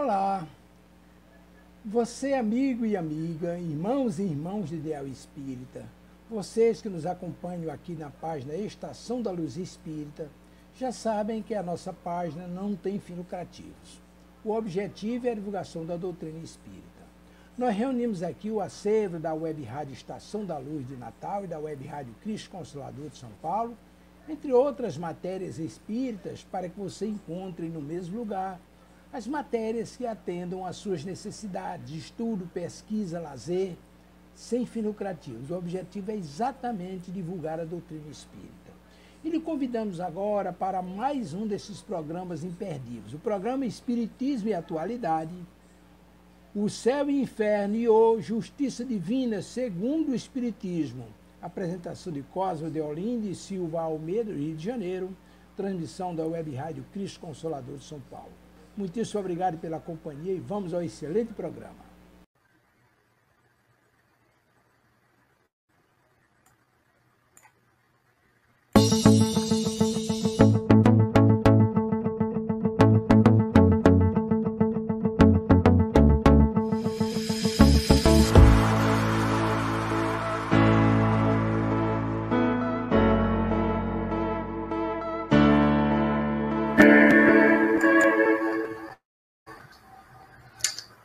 Olá, você amigo e amiga, irmãos e irmãs de Ideal Espírita, vocês que nos acompanham aqui na página Estação da Luz Espírita, já sabem que a nossa página não tem fins lucrativos. O objetivo é a divulgação da doutrina espírita. Nós reunimos aqui o acervo da Web Rádio Estação da Luz de Natal e da Web Rádio Cristo Consolador de São Paulo, entre outras matérias espíritas, para que você encontre no mesmo lugar as matérias que atendam às suas necessidades de estudo, pesquisa, lazer, sem fins lucrativos. O objetivo é exatamente divulgar a doutrina espírita. E lhe convidamos agora para mais um desses programas imperdíveis. O programa Espiritismo e Atualidade, O Céu e Inferno e o Justiça Divina segundo o Espiritismo. Apresentação de Cosmo de Olinda e Silva Almeida, Rio de Janeiro. Transmissão da Web Rádio Cristo Consolador de São Paulo. Muitíssimo obrigado pela companhia e vamos ao excelente programa.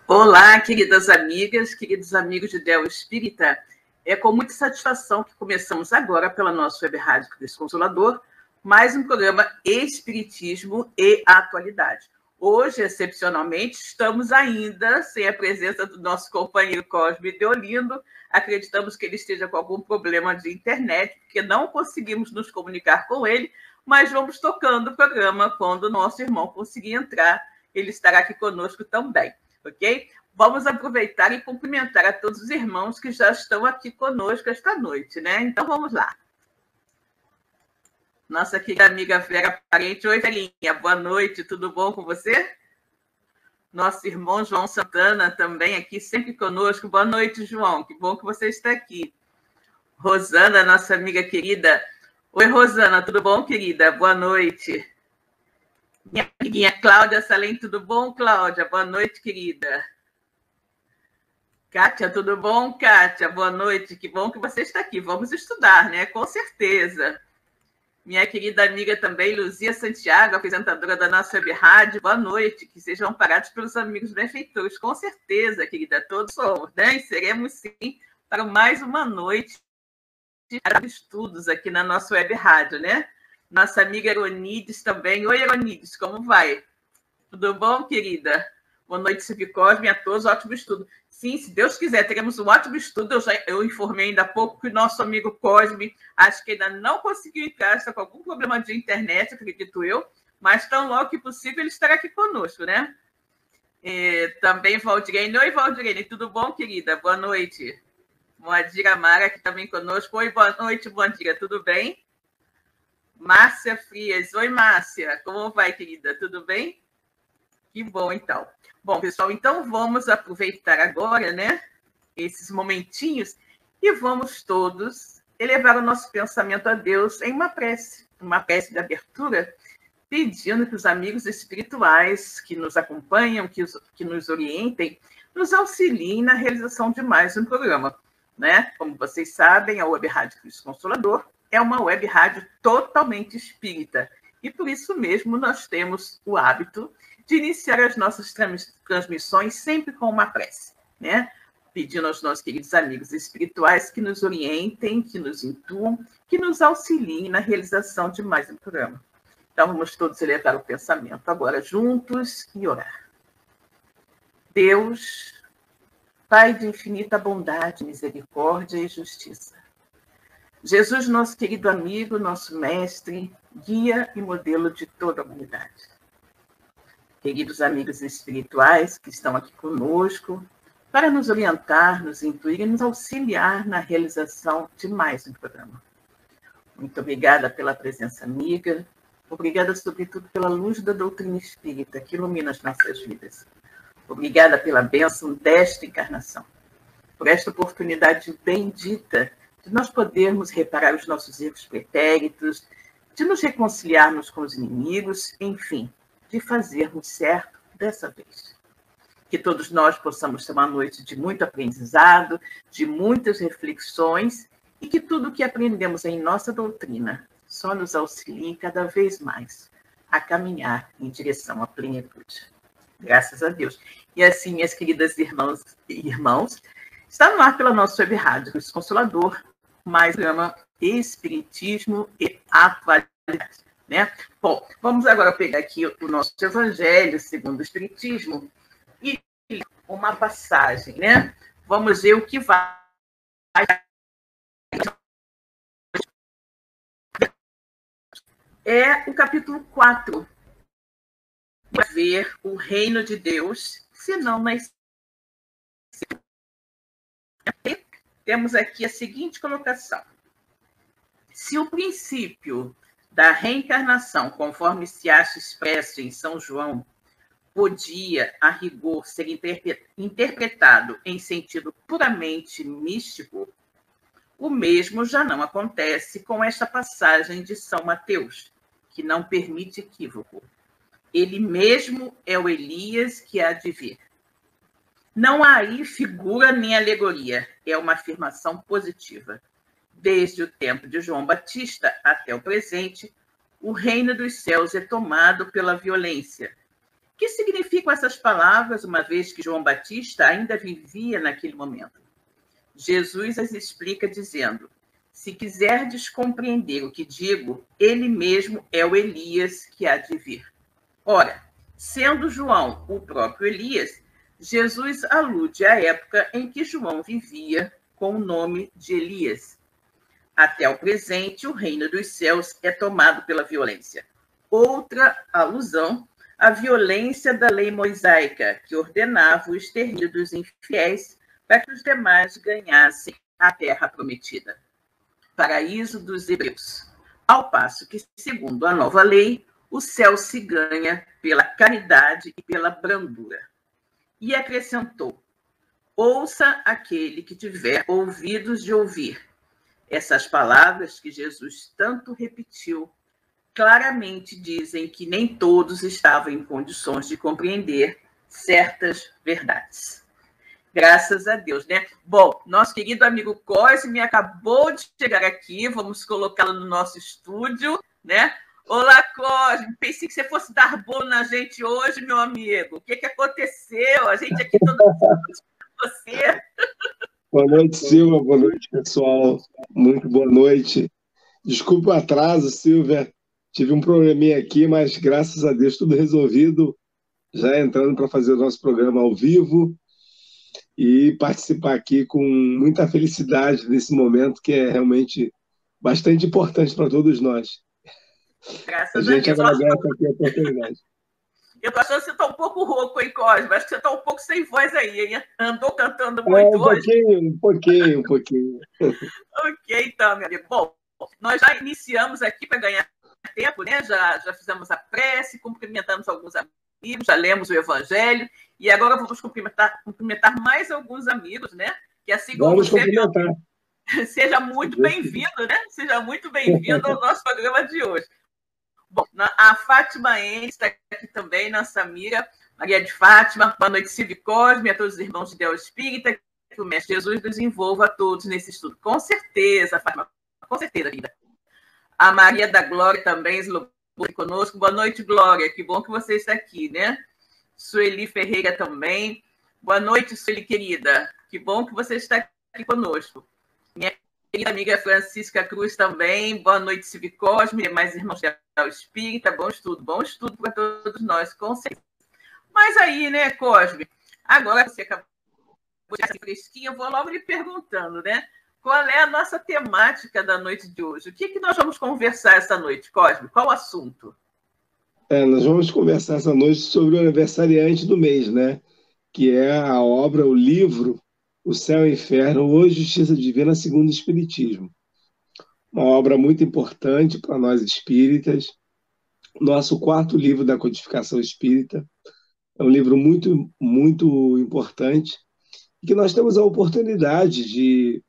Olá, queridas amigas, queridos amigos de Ideal Espírita. É com muita satisfação que começamos agora pela nossa Web Rádio Cristo Consolador, mais um programa Espiritismo e Atualidade. Hoje, excepcionalmente, estamos ainda sem a presença do nosso companheiro Cosme de Olinda. Acreditamos que ele esteja com algum problema de internet, porque não conseguimos nos comunicar com ele, mas vamos tocando o programa quando o nosso irmão conseguir entrar. Ele estará aqui conosco também. Ok? Vamos aproveitar e cumprimentar a todos os irmãos que já estão aqui conosco esta noite, né? Então, vamos lá. Nossa querida amiga Vera Parente. Oi, Verinha. Boa noite. Tudo bom com você? Nosso irmão João Santana também aqui, sempre conosco. Boa noite, João. Que bom que você está aqui. Rosana, nossa amiga querida. Oi, Rosana. Tudo bom, querida? Boa noite. Minha amiguinha Cláudia Salem, tudo bom, Cláudia? Boa noite, querida. Kátia, tudo bom, Kátia? Boa noite, que bom que você está aqui. Vamos estudar, né? Com certeza. Minha querida amiga também, Luzia Santiago, apresentadora da nossa web rádio. Boa noite, que sejam amparados pelos amigos benfeitores. Com certeza, querida, todos somos, né? E seremos, sim, para mais uma noite de estudos aqui na nossa web rádio, né? Nossa amiga Eronides também. Oi, Eronides, como vai? Tudo bom, querida? Boa noite, Silvio Cosme, a todos. Ótimo estudo. Sim, se Deus quiser, teremos um ótimo estudo. Eu informei ainda há pouco que o nosso amigo Cosme, acho que ainda não conseguiu entrar, está com algum problema de internet, acredito eu, mas tão logo que possível ele estará aqui conosco, né? Também Valdirene. Oi, Valdirene, tudo bom, querida? Boa noite. Moadira Mara aqui também conosco. Oi, boa noite, Moadira, tudo bem? Márcia Frias. Oi, Márcia. Como vai, querida? Tudo bem? Que bom, então. Bom, pessoal, então vamos aproveitar agora, né, esses momentinhos e vamos todos elevar o nosso pensamento a Deus em uma prece de abertura, pedindo que os amigos espirituais que nos acompanham, que nos orientem, nos auxiliem na realização de mais um programa, né? Como vocês sabem, a Web Rádio Cristo Consolador é uma web rádio totalmente espírita. E por isso mesmo nós temos o hábito de iniciar as nossas transmissões sempre com uma prece, né? Pedindo aos nossos queridos amigos espirituais que nos orientem, que nos intuam, que nos auxiliem na realização de mais um programa. Então vamos todos elevar o pensamento agora juntos e orar. Deus, Pai de infinita bondade, misericórdia e justiça, Jesus, nosso querido amigo, nosso mestre, guia e modelo de toda a humanidade. Queridos amigos espirituais que estão aqui conosco, para nos orientar, nos intuir e nos auxiliar na realização de mais um programa. Muito obrigada pela presença amiga, obrigada sobretudo pela luz da doutrina espírita que ilumina as nossas vidas. Obrigada pela bênção desta encarnação, por esta oportunidade bendita de nós podermos reparar os nossos erros pretéritos, de nos reconciliarmos com os inimigos, enfim, de fazermos certo dessa vez. que todos nós possamos ter uma noite de muito aprendizado, de muitas reflexões, e que tudo que aprendemos em nossa doutrina só nos auxilie cada vez mais a caminhar em direção à plenitude. Graças a Deus. E assim, minhas queridas irmãs e irmãos, está no ar pela nossa web rádio Cruz Consolador, mais programa Espiritismo e Atualidade. Né? Bom, vamos agora pegar aqui o nosso Evangelho segundo o Espiritismo e uma passagem, né? Vamos ver o que vai. É o capítulo 4. Ver o reino de Deus, senão nas. Temos aqui a seguinte colocação. Se o princípio da reencarnação, conforme se acha expresso em São João, podia, a rigor, ser interpretado em sentido puramente místico, o mesmo já não acontece com esta passagem de São Mateus, que não permite equívoco. Ele mesmo é o Elias que há de vir. Não há aí figura nem alegoria, é uma afirmação positiva. Desde o tempo de João Batista até o presente, o reino dos céus é tomado pela violência. O que significam essas palavras, uma vez que João Batista ainda vivia naquele momento? Jesus as explica dizendo: se quiserdes compreender o que digo, ele mesmo é o Elias que há de vir. Ora, sendo João o próprio Elias, Jesus alude à época em que João vivia com o nome de Elias. Até o presente, o reino dos céus é tomado pela violência. Outra alusão à violência da lei mosaica, que ordenava o extermínio dos infiéis para que os demais ganhassem a terra prometida. Paraíso dos hebreus. Ao passo que, segundo a nova lei, o céu se ganha pela caridade e pela brandura. E acrescentou: ouça aquele que tiver ouvidos de ouvir. Essas palavras que Jesus tanto repetiu claramente dizem que nem todos estavam em condições de compreender certas verdades. Graças a Deus, né? Bom, nosso querido amigo Cosme acabou de chegar aqui, vamos colocá-lo no nosso estúdio, né? Olá, Cosme, pensei que você fosse dar bolo na gente hoje, meu amigo. O que aconteceu? A gente aqui todo mundo com você. Boa noite, Silvia. Boa noite, pessoal. Muito boa noite. Desculpa o atraso, Silvia. Tive um probleminha aqui, mas graças a Deus tudo resolvido. Já entrando para fazer o nosso programa ao vivo e participar aqui com muita felicidade nesse momento que é realmente bastante importante para todos nós. Graças a gente agradece aqui a oportunidade. Eu tô achando que você está um pouco rouco, hein, Cosme? Acho que você está um pouco sem voz aí, hein? Andou cantando muito hoje. Um pouquinho. Ok, então, meu amigo. Bom, nós já iniciamos aqui para ganhar tempo, né? Já fizemos a prece, cumprimentamos alguns amigos, já lemos o Evangelho, e agora vamos cumprimentar mais alguns amigos, né? Que assim como vamos você, cumprimentar. Seja muito bem-vindo, né? Seja muito bem-vindo ao nosso programa de hoje. Bom, a Fátima N está aqui também, nossa amiga Maria de Fátima. Boa noite, Silvio Cosme, a todos os irmãos de Deus Espírita. Que o Mestre Jesus nos envolva a todos nesse estudo. Com certeza, Fátima. Com certeza, vida. A Maria da Glória também eslotou conosco. Boa noite, Glória. Que bom que você está aqui, né? Sueli Ferreira também. Boa noite, Sueli, querida. Que bom que você está aqui conosco. Minha querida amiga Francisca Cruz também. Boa noite, Silvio Cosme, mais irmãos do Espírita. Bom estudo para todos nós, com certeza. Mas aí, né, Cosme? Agora você acabou de estar fresquinha, eu vou logo lhe perguntando, né? Qual é a nossa temática da noite de hoje? O que nós vamos conversar essa noite, Cosme? Qual o assunto? Nós vamos conversar essa noite sobre o aniversariante do mês, né? Que é a obra, o livro O Céu e o Inferno, ou Justiça Divina segundo o Espiritismo. Uma obra muito importante para nós espíritas. Nosso quarto livro da codificação espírita. É um livro muito, muito importante e que nós temos a oportunidade de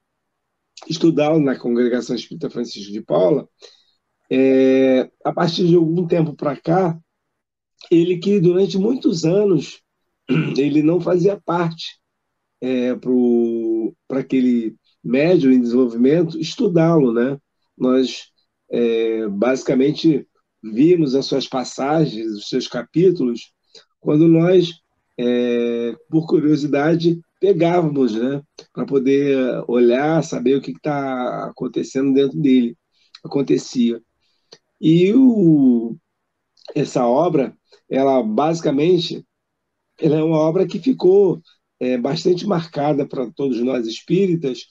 estudar na Congregação Espírita Francisco de Paula. A partir de algum tempo para cá, ele que durante muitos anos ele não fazia parte para aquele médium em desenvolvimento estudá-lo, né? Nós basicamente vimos as suas passagens, os seus capítulos, quando nós, por curiosidade, pegávamos, né? Para poder olhar, saber o que está acontecendo dentro dele. Acontecia. E essa obra, ela basicamente, ela é uma obra que ficou bastante marcada para todos nós espíritas,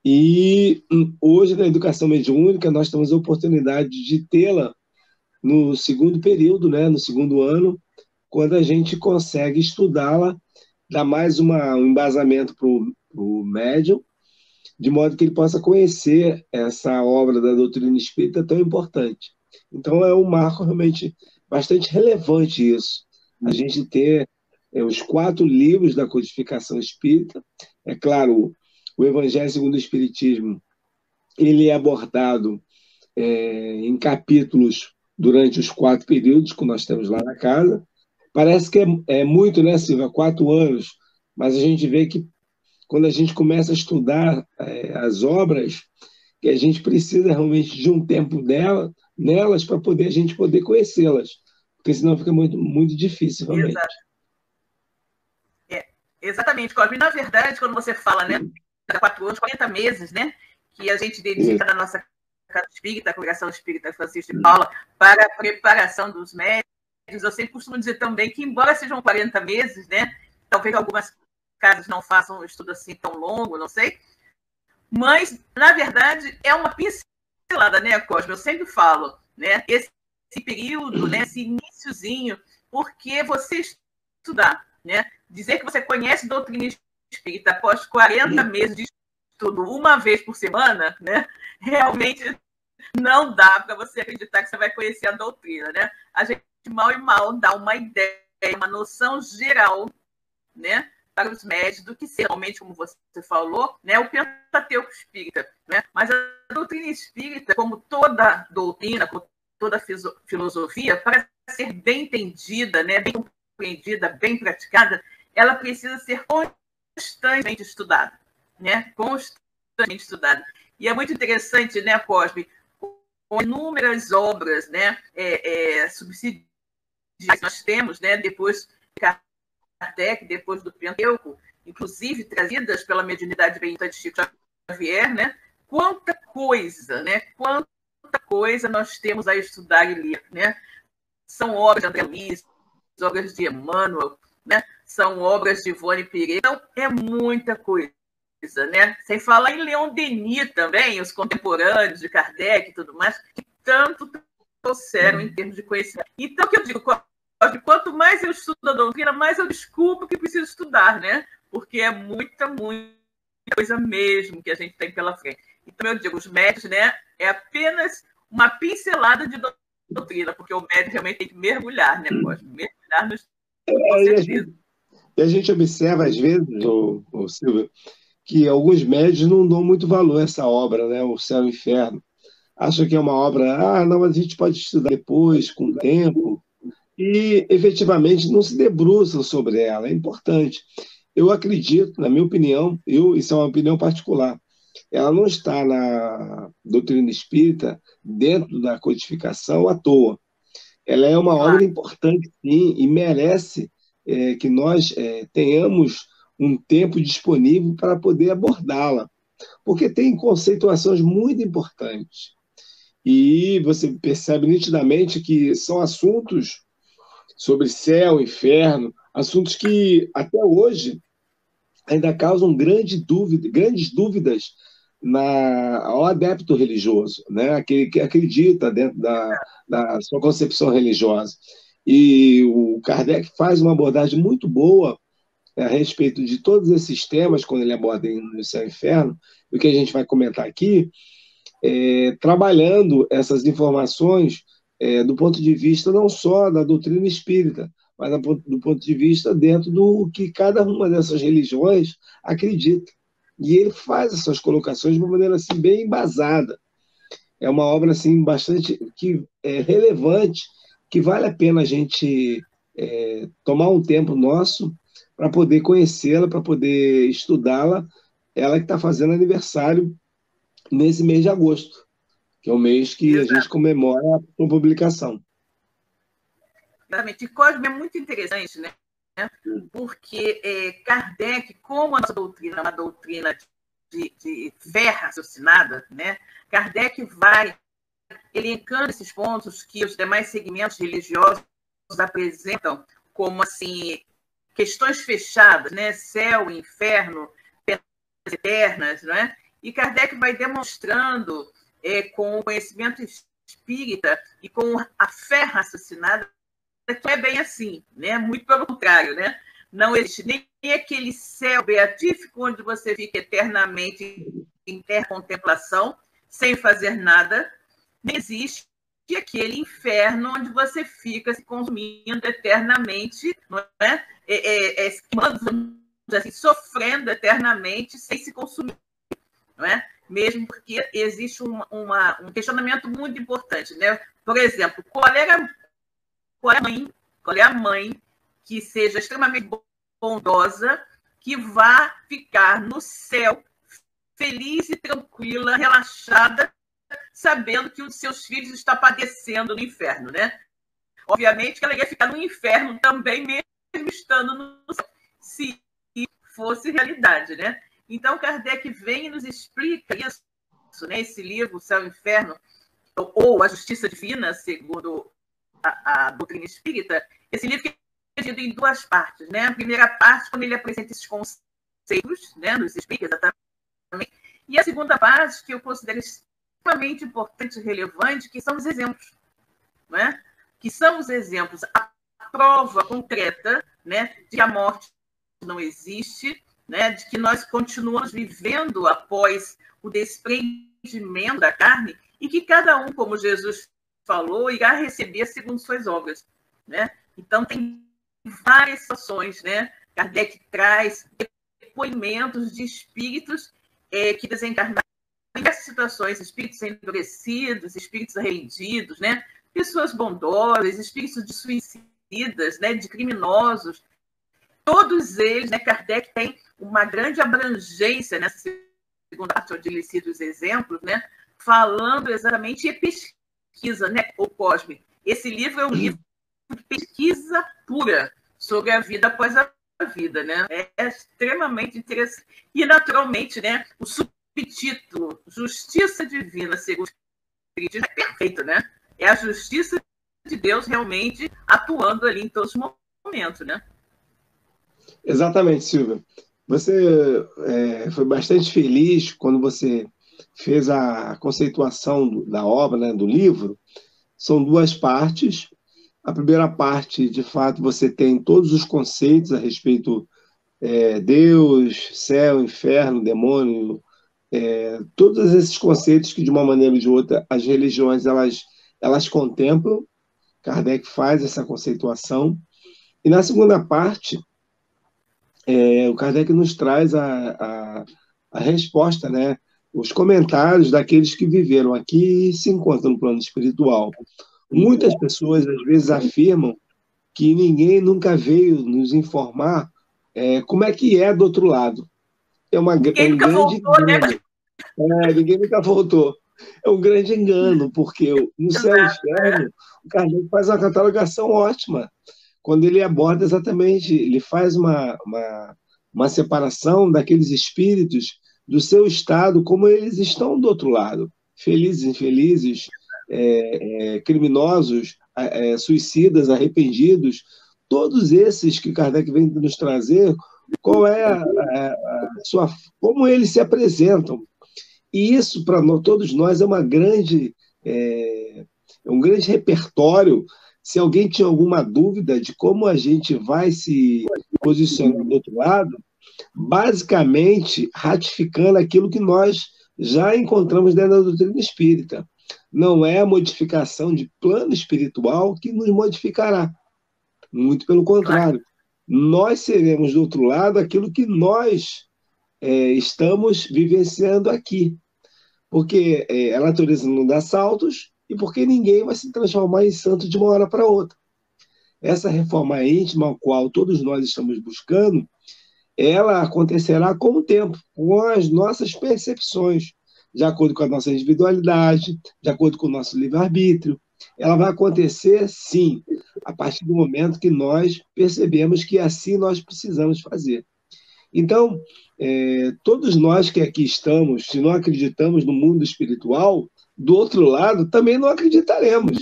e hoje na educação mediúnica nós temos a oportunidade de tê-la no segundo período, né, no segundo ano, quando a gente consegue estudá-la, dar mais um embasamento para o médium, de modo que ele possa conhecer essa obra da doutrina espírita tão importante. Então é um marco realmente bastante relevante isso, a gente ter os 4 livros da codificação espírita. É claro, o Evangelho segundo o Espiritismo, ele é abordado em capítulos durante os 4 períodos que nós temos lá na casa. Parece que é muito, né, Silvia? 4 anos, mas a gente vê que quando a gente começa a estudar as obras, que a gente precisa realmente de um tempo nelas para a gente poder conhecê-las, porque senão fica muito, muito difícil realmente. Exatamente, Cosme. Na verdade, quando você fala, né, 4 anos, 40 meses, né, que a gente dedica na nossa Casa Espírita, a Congregação Espírita Francisco de Paula, para a preparação dos médios, eu sempre costumo dizer também que, embora sejam 40 meses, né, talvez algumas casas não façam um estudo assim tão longo, não sei, mas, na verdade, é uma pincelada, né, Cosme? Eu sempre falo, né, esse período, né, esse iniciozinho, porque você estudar, né, dizer que você conhece doutrina espírita após 40 meses de estudo, uma vez por semana, né, realmente não dá para você acreditar que você vai conhecer a doutrina, né? A gente mal e mal dá uma ideia, uma noção geral, né, para os médios do que ser, realmente, como você falou, né, o Pentateuco espírita, né? Mas a doutrina espírita, como toda doutrina, como toda filosofia, para ser bem entendida, né, bem compreendida, bem praticada, ela precisa ser constantemente estudada, né? Constantemente estudada. E é muito interessante, né, Cosme, com inúmeras obras, né, subsidiárias que nós temos, né, depois de Kardec, depois do Pentateuco, inclusive trazidas pela mediunidade bendita de Chico Xavier, né? Quanta coisa nós temos a estudar e ler, né? São obras de André Luiz, obras de Emmanuel, né? São obras de Ivone Pereira, então é muita coisa, né? Sem falar em Leon Denis também, os contemporâneos de Kardec e tudo mais, que tanto trouxeram em termos de conhecimento. Então, o que eu digo, quanto mais eu estudo a doutrina, mais eu descubro que preciso estudar, né? Porque é muita coisa mesmo que a gente tem pela frente. Então, eu digo, os médios, né, é apenas uma pincelada de doutrina, porque o médico realmente tem que mergulhar, né? Mergulhar no estudo, com certeza. E a gente observa, às vezes, Silvio, que alguns médios não dão muito valor a essa obra, né? O Céu e o Inferno. Acham que é uma obra, não, mas a gente pode estudar depois, com o tempo, e efetivamente não se debruçam sobre ela. É importante. Eu acredito, na minha opinião, isso é uma opinião particular, ela não está na doutrina espírita, dentro da codificação, à toa. Ela é uma obra importante, sim, e merece que nós tenhamos um tempo disponível para poder abordá-la, porque tem conceituações muito importantes. E você percebe nitidamente que são assuntos sobre céu, inferno, assuntos que até hoje ainda causam grandes dúvidas ao adepto religioso, né? Aquele que acredita dentro da sua concepção religiosa. E o Kardec faz uma abordagem muito boa a respeito de todos esses temas, quando ele aborda no Céu e Inferno, e o que a gente vai comentar aqui, trabalhando essas informações do ponto de vista não só da doutrina espírita, mas do ponto de vista dentro do que cada uma dessas religiões acredita. E ele faz essas colocações de uma maneira assim, bem embasada. É uma obra assim, bastante relevante, que vale a pena a gente tomar um tempo nosso para poder conhecê-la, para poder estudá-la. Ela que está fazendo aniversário nesse mês de agosto, que é o mês que a gente comemora a sua publicação. Exatamente. E Cosme é muito interessante, né? Porque Kardec, como a nossa doutrina é uma doutrina de fé raciocinada, né? Kardec vai elencando esses pontos que os demais segmentos religiosos apresentam como assim questões fechadas, né? Céu, inferno, penas eternas, não é? E Kardec vai demonstrando com o conhecimento espírita e com a fé raciocinada que é bem assim, né? Muito pelo contrário, né? Não existe nem aquele céu beatífico onde você fica eternamente em contemplação, sem fazer nada, nem existe aquele inferno onde você fica se consumindo eternamente, não é? Assim, sofrendo eternamente sem se consumir, não é? Mesmo porque existe um questionamento muito importante, né? Por exemplo, qual é a mãe que seja extremamente bondosa, que vá ficar no céu feliz e tranquila, relaxada, sabendo que um dos seus filhos está padecendo no inferno, né? Obviamente que ela ia ficar no inferno também, mesmo estando no céu, se fosse realidade, né? Então, Kardec vem e nos explica isso, né? Esse livro, O Céu e o Inferno, ou A Justiça Divina, segundo a doutrina espírita, esse livro é dividido em duas partes, né? A primeira parte, quando ele apresenta esses conceitos, né? Nos explica exatamente, e a segunda parte, que eu considero extremamente importante e relevante, que são os exemplos, não é? Que são os exemplos, a prova concreta, né? De que a morte não existe, né? De que nós continuamos vivendo após o desprendimento da carne e que cada um, como Jesus falou, irá receber segundo suas obras, né? Então, tem várias situações, né? Kardec traz depoimentos de espíritos que desencarnaram em diversas situações, espíritos endurecidos, espíritos arrependidos, né? Pessoas bondosas, espíritos de suicidas, né? De criminosos. Todos eles, né? Kardec tem uma grande abrangência nessa segunda parte, onde ele cita os exemplos, né? Falando exatamente e pesquisa, né? O Cosme. Esse livro é um livro de pesquisa pura sobre a vida após a vida, né? É extremamente interessante. E, naturalmente, né? O subtítulo, Justiça Divina, segundo o Espiritismo, é perfeito, né? É a justiça de Deus realmente atuando ali em todos os momentos, né? Exatamente, Silvia. Você foi bastante feliz quando você fez a conceituação da obra, né, do livro. São duas partes. A primeira parte, de fato, você tem todos os conceitos a respeito Deus, céu, inferno, demônio, todos esses conceitos que, de uma maneira ou de outra, as religiões elas contemplam. Kardec faz essa conceituação. E na segunda parte, o Kardec nos traz a resposta, né? Os comentários daqueles que viveram aqui e se encontram no plano espiritual. Muitas pessoas, às vezes, afirmam que ninguém nunca veio nos informar como é que é do outro lado. Ninguém nunca voltou, engano. Né? Ninguém nunca voltou. É um grande engano, porque no céu e inferno, o Kardec faz uma catalogação ótima. Quando ele aborda exatamente, ele faz uma separação daqueles espíritos do seu estado, como eles estão do outro lado, felizes, infelizes, criminosos, suicidas, arrependidos, todos esses que Kardec vem nos trazer, qual é como eles se apresentam. E isso, para todos nós, é um grande repertório. Se alguém tinha alguma dúvida de como a gente vai se posicionar do outro lado, basicamente ratificando aquilo que nós já encontramos dentro da doutrina espírita. Não é a modificação de plano espiritual que nos modificará. Muito pelo contrário. Nós seremos do outro lado aquilo que nós estamos vivenciando aqui. Porque a natureza não dá saltos e porque ninguém vai se transformar em santo de uma hora para outra. essa reforma íntima ao qual todos nós estamos buscando, ela acontecerá com o tempo, com as nossas percepções, de acordo com a nossa individualidade, de acordo com o nosso livre-arbítrio. Ela vai acontecer, sim, a partir do momento que nós percebemos que assim nós precisamos fazer. Então, todos nós que aqui estamos, se não acreditamos no mundo espiritual, do outro lado também não acreditaremos.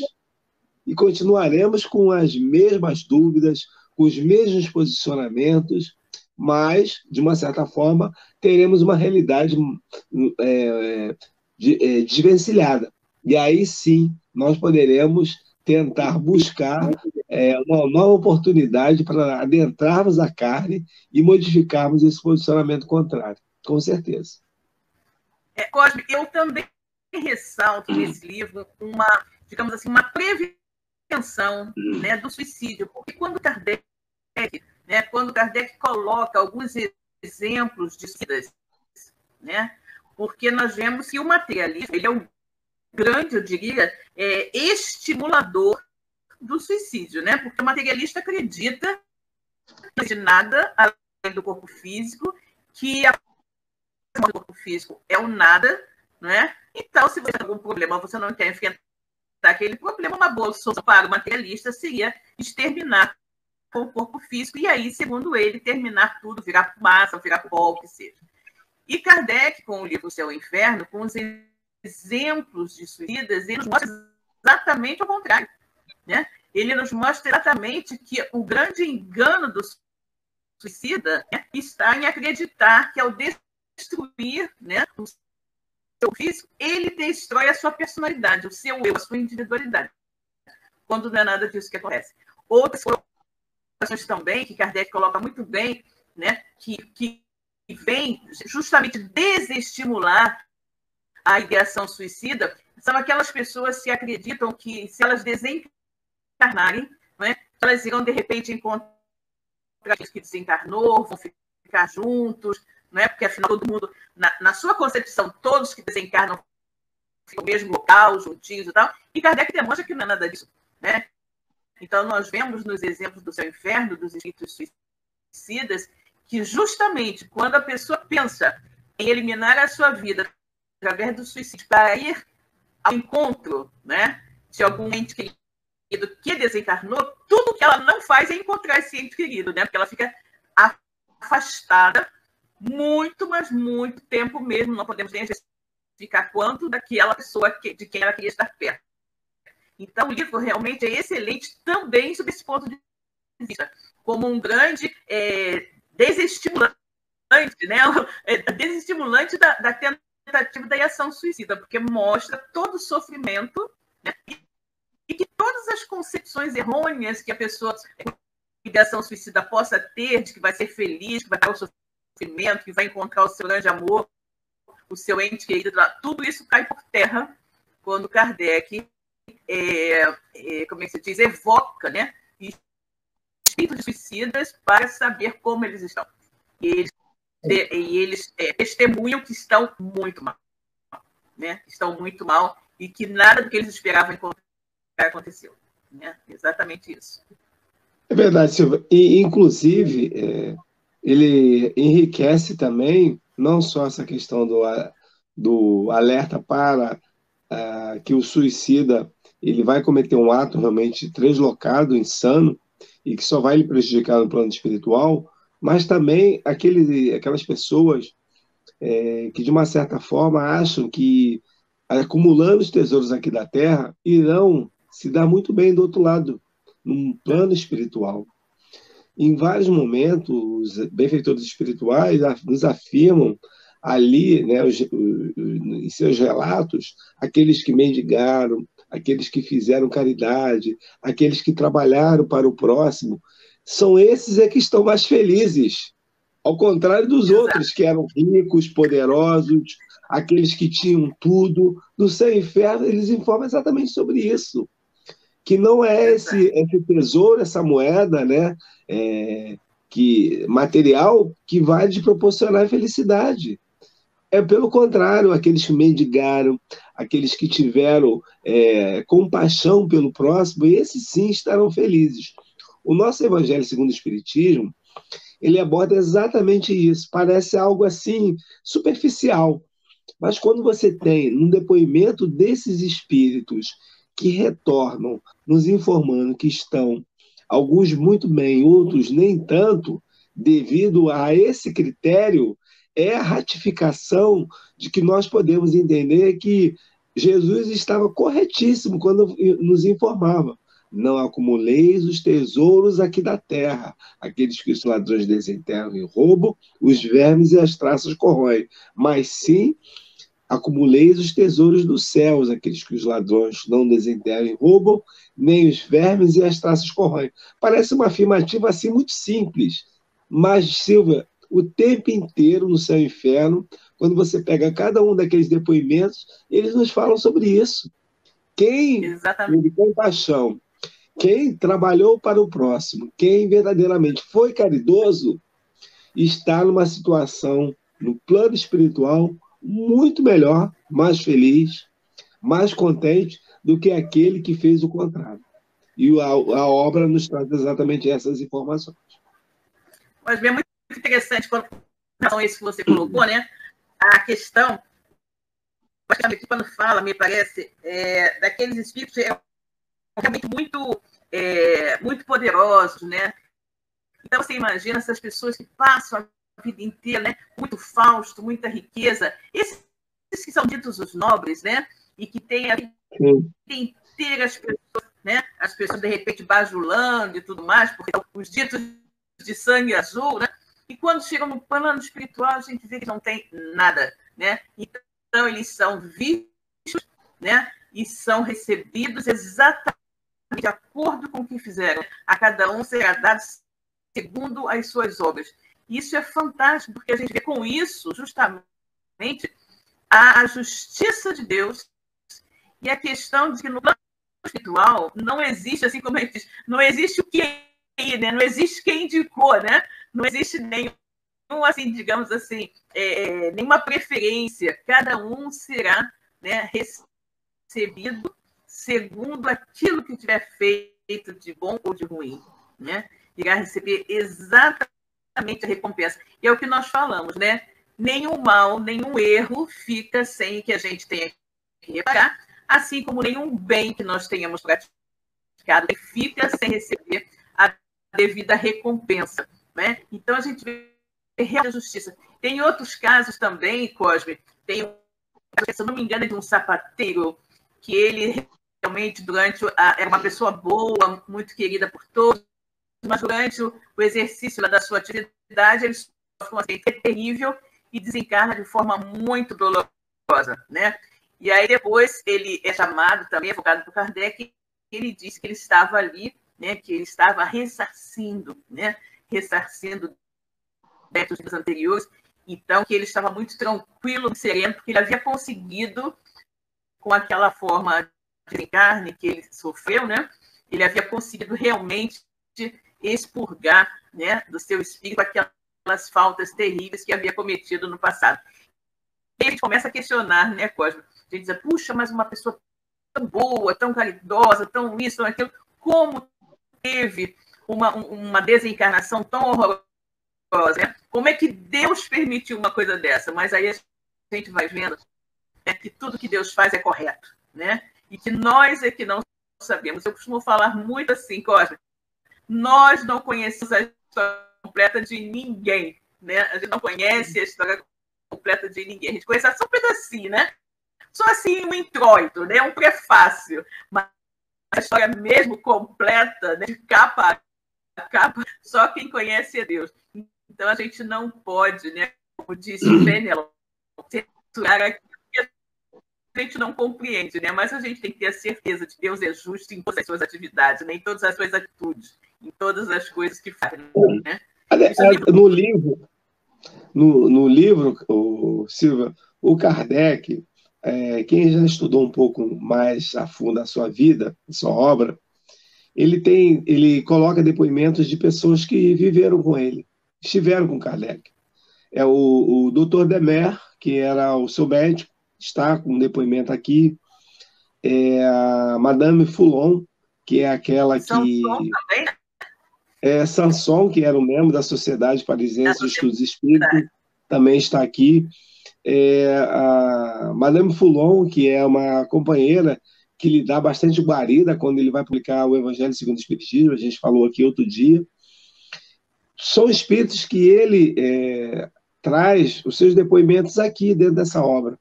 E continuaremos com as mesmas dúvidas, com os mesmos posicionamentos, mas, de uma certa forma, teremos uma realidade desvencilhada. E aí sim, nós poderemos tentar buscar uma nova oportunidade para adentrarmos a carne e modificarmos esse posicionamento contrário, com certeza. Cosme, eu também ressalto nesse livro uma, digamos assim, uma prevenção, né, do suicídio, porque quando Kardec coloca alguns exemplos de suicidas, né, porque nós vemos que o materialismo ele é um grande, eu diria, estimulador do suicídio, né? Porque o materialista acredita que de nada além do corpo físico, que a do corpo físico é o nada, não é? Então, se você tem algum problema, você não quer enfrentar aquele problema, uma boa solução para o materialista seria exterminar com o corpo físico e aí, segundo ele, terminar tudo, virar fumaça, virar pó, o que seja. E Kardec, com o livro O Céu e o Inferno, com os exemplos de suicidas, ele nos mostra exatamente o contrário, né? Ele nos mostra exatamente que o grande engano do suicida, né, está em acreditar que ao destruir, né, o seu físico, ele destrói a sua personalidade, o seu eu, a sua individualidade, quando não é nada disso que acontece. Outras situações também, que Kardec coloca muito bem, né, que vem justamente desestimular a ideação suicida, são aquelas pessoas que acreditam que se elas desencarnarem, né, elas irão de repente encontrar aqueles que desencarnou, vão ficar juntos, né, porque afinal todo mundo, na sua concepção, todos que desencarnam ficam no mesmo local, juntinhos e tal, e Kardec demonstra que não é nada disso, né? Então nós vemos nos exemplos do Céu e Inferno, dos espíritos suicidas, que justamente quando a pessoa pensa em eliminar a sua vida através do suicídio para ir ao encontro, né, de algum ente querido que desencarnou, tudo que ela não faz é encontrar esse ente querido, né, porque ela fica afastada muito, mas muito tempo mesmo, não podemos nem especificar quanto daquela pessoa de quem ela queria estar perto. Então, o livro realmente é excelente também sob esse ponto de vista, como um grande desestimulante, né? Desestimulante da tentativa da ação suicida, porque mostra todo o sofrimento, né? E que todas as concepções errôneas que a pessoa de ação suicida possa ter, de que vai ser feliz, que vai ter o sofrimento, que vai encontrar o seu grande amor, o seu ente querido, tudo isso cai por terra quando Kardec, como é que se diz, evoca, né, espíritos suicidas para saber como eles estão. E eles testemunham que estão muito mal, né? Estão muito mal e que nada do que eles esperavam encontrar aconteceu, né? Exatamente isso. É verdade, Silvia. E, inclusive, ele enriquece também não só essa questão do alerta para que o suicida ele vai cometer um ato realmente translocado, insano, e que só vai lhe prejudicar no plano espiritual, mas também aquelas pessoas que, de uma certa forma, acham que, acumulando os tesouros aqui da Terra, irão se dar muito bem do outro lado, num plano espiritual. Em vários momentos, os benfeitores espirituais nos afirmam ali, né, em seus relatos, aqueles que mendigaram, aqueles que fizeram caridade, aqueles que trabalharam para o próximo, são esses que estão mais felizes, ao contrário dos outros que eram ricos, poderosos, aqueles que tinham tudo. No Céu e Inferno, eles informam exatamente sobre isso, que não é esse tesouro, essa moeda, né, material que vai te proporcionar felicidade. É pelo contrário, aqueles que mendigaram, aqueles que tiveram compaixão pelo próximo, esses sim estarão felizes. O nosso Evangelho segundo o Espiritismo, ele aborda exatamente isso. Parece algo assim superficial, mas quando você tem um depoimento desses espíritos que retornam, nos informando que estão, alguns muito bem, outros nem tanto, devido a esse critério, é a ratificação de que nós podemos entender que Jesus estava corretíssimo quando nos informava. Não acumuleis os tesouros aqui da terra, aqueles que os ladrões desenterram e roubam, os vermes e as traças corroem, mas sim acumuleis os tesouros dos céus, aqueles que os ladrões não desenterram e roubam, nem os vermes e as traças corroem. Parece uma afirmativa assim muito simples, mas, Silvia, o tempo inteiro no céu e inferno, quando você pega cada um daqueles depoimentos, eles nos falam sobre isso. Quem teve compaixão, quem trabalhou para o próximo, quem verdadeiramente foi caridoso, está numa situação, no plano espiritual, muito melhor, mais feliz, mais contente do que aquele que fez o contrário. E a obra nos traz exatamente essas informações. Mas é muito interessante quando isso que você colocou, né? A questão, quando fala, me parece, daqueles espíritos realmente muito poderosos, né? Então, você imagina essas pessoas que passam a vida inteira, né? Muito Fausto, muita riqueza. Esses que são ditos os nobres, né? E que têm a vida inteira as pessoas, de repente, bajulando e tudo mais, porque os ditos de sangue azul, né? E quando chegam no plano espiritual, a gente vê que não tem nada, né? Então, eles são vistos, né? E são recebidos exatamente de acordo com o que fizeram. A cada um será dado segundo as suas obras. Isso é fantástico, porque a gente vê com isso, justamente, a justiça de Deus e a questão de que no plano espiritual não existe, assim como a gente diz, não existe o que, né? Não existe quem indicou, né? Não existe nenhum, assim, digamos assim, nenhuma preferência. Cada um será, né, recebido segundo aquilo que tiver feito de bom ou de ruim, né? Irá receber exatamente a recompensa. E é o que nós falamos, né? Nenhum mal, nenhum erro fica sem que a gente tenha que reparar, assim como nenhum bem que nós tenhamos praticado fica sem receber a devida recompensa, né? Então, a gente vê a justiça. Tem outros casos também, Cosme, tem, se eu não me engano, de um sapateiro que ele realmente, era uma pessoa boa, muito querida por todos, mas durante o exercício da sua atividade, ele sofre um acidente terrível e desencarna de forma muito dolorosa, né? E aí depois ele é chamado, também evocado por Kardec, e ele disse que ele estava ali, né? Que ele estava ressarcindo, né? Ressarcindo débitos anteriores, então que ele estava muito tranquilo, sereno, porque ele havia conseguido, com aquela forma de desencarne que ele sofreu, né? Ele havia conseguido realmente expurgar, né, do seu espírito aquelas faltas terríveis que havia cometido no passado. E a gente começa a questionar, né, Cosme? A gente diz, puxa, mas uma pessoa tão boa, tão caridosa, tão isso, tão aquilo, como teve uma desencarnação tão horrorosa, né? Como é que Deus permitiu uma coisa dessa? Mas aí a gente vai vendo, né, que tudo que Deus faz é correto, né? E que nós é que não sabemos. Eu costumo falar muito assim, Cosme, nós não conhecemos a história completa de ninguém, né? A gente não conhece a história completa de ninguém. A gente conhece só um pedacinho, né? Só assim um introito, né? Um prefácio. Mas a história mesmo completa, né? De capa a capa, só quem conhece é Deus. Então a gente não pode, né? Como disse o Fenelon, censurar aquilo que a gente não compreende, né? Mas a gente tem que ter a certeza de que Deus é justo em todas as suas atividades, né? Em todas as suas atitudes, em todas as coisas que faz, né? No livro, Silvia, o Kardec, quem já estudou um pouco mais a fundo a sua vida, a sua obra, ele coloca depoimentos de pessoas que viveram com ele, estiveram com Kardec. O Dr. Demer, que era o seu médico, está com um depoimento aqui. A Madame Foulon, que é aquela que... Sanson também, né? Sanson, que era um membro da Sociedade Parisiense de Estudos Espíritas, também está aqui. A Madame Foulon, que é uma companheira que lhe dá bastante guarida quando ele vai publicar o Evangelho segundo o Espiritismo, a gente falou aqui outro dia. São espíritos que ele traz os seus depoimentos aqui dentro dessa obra.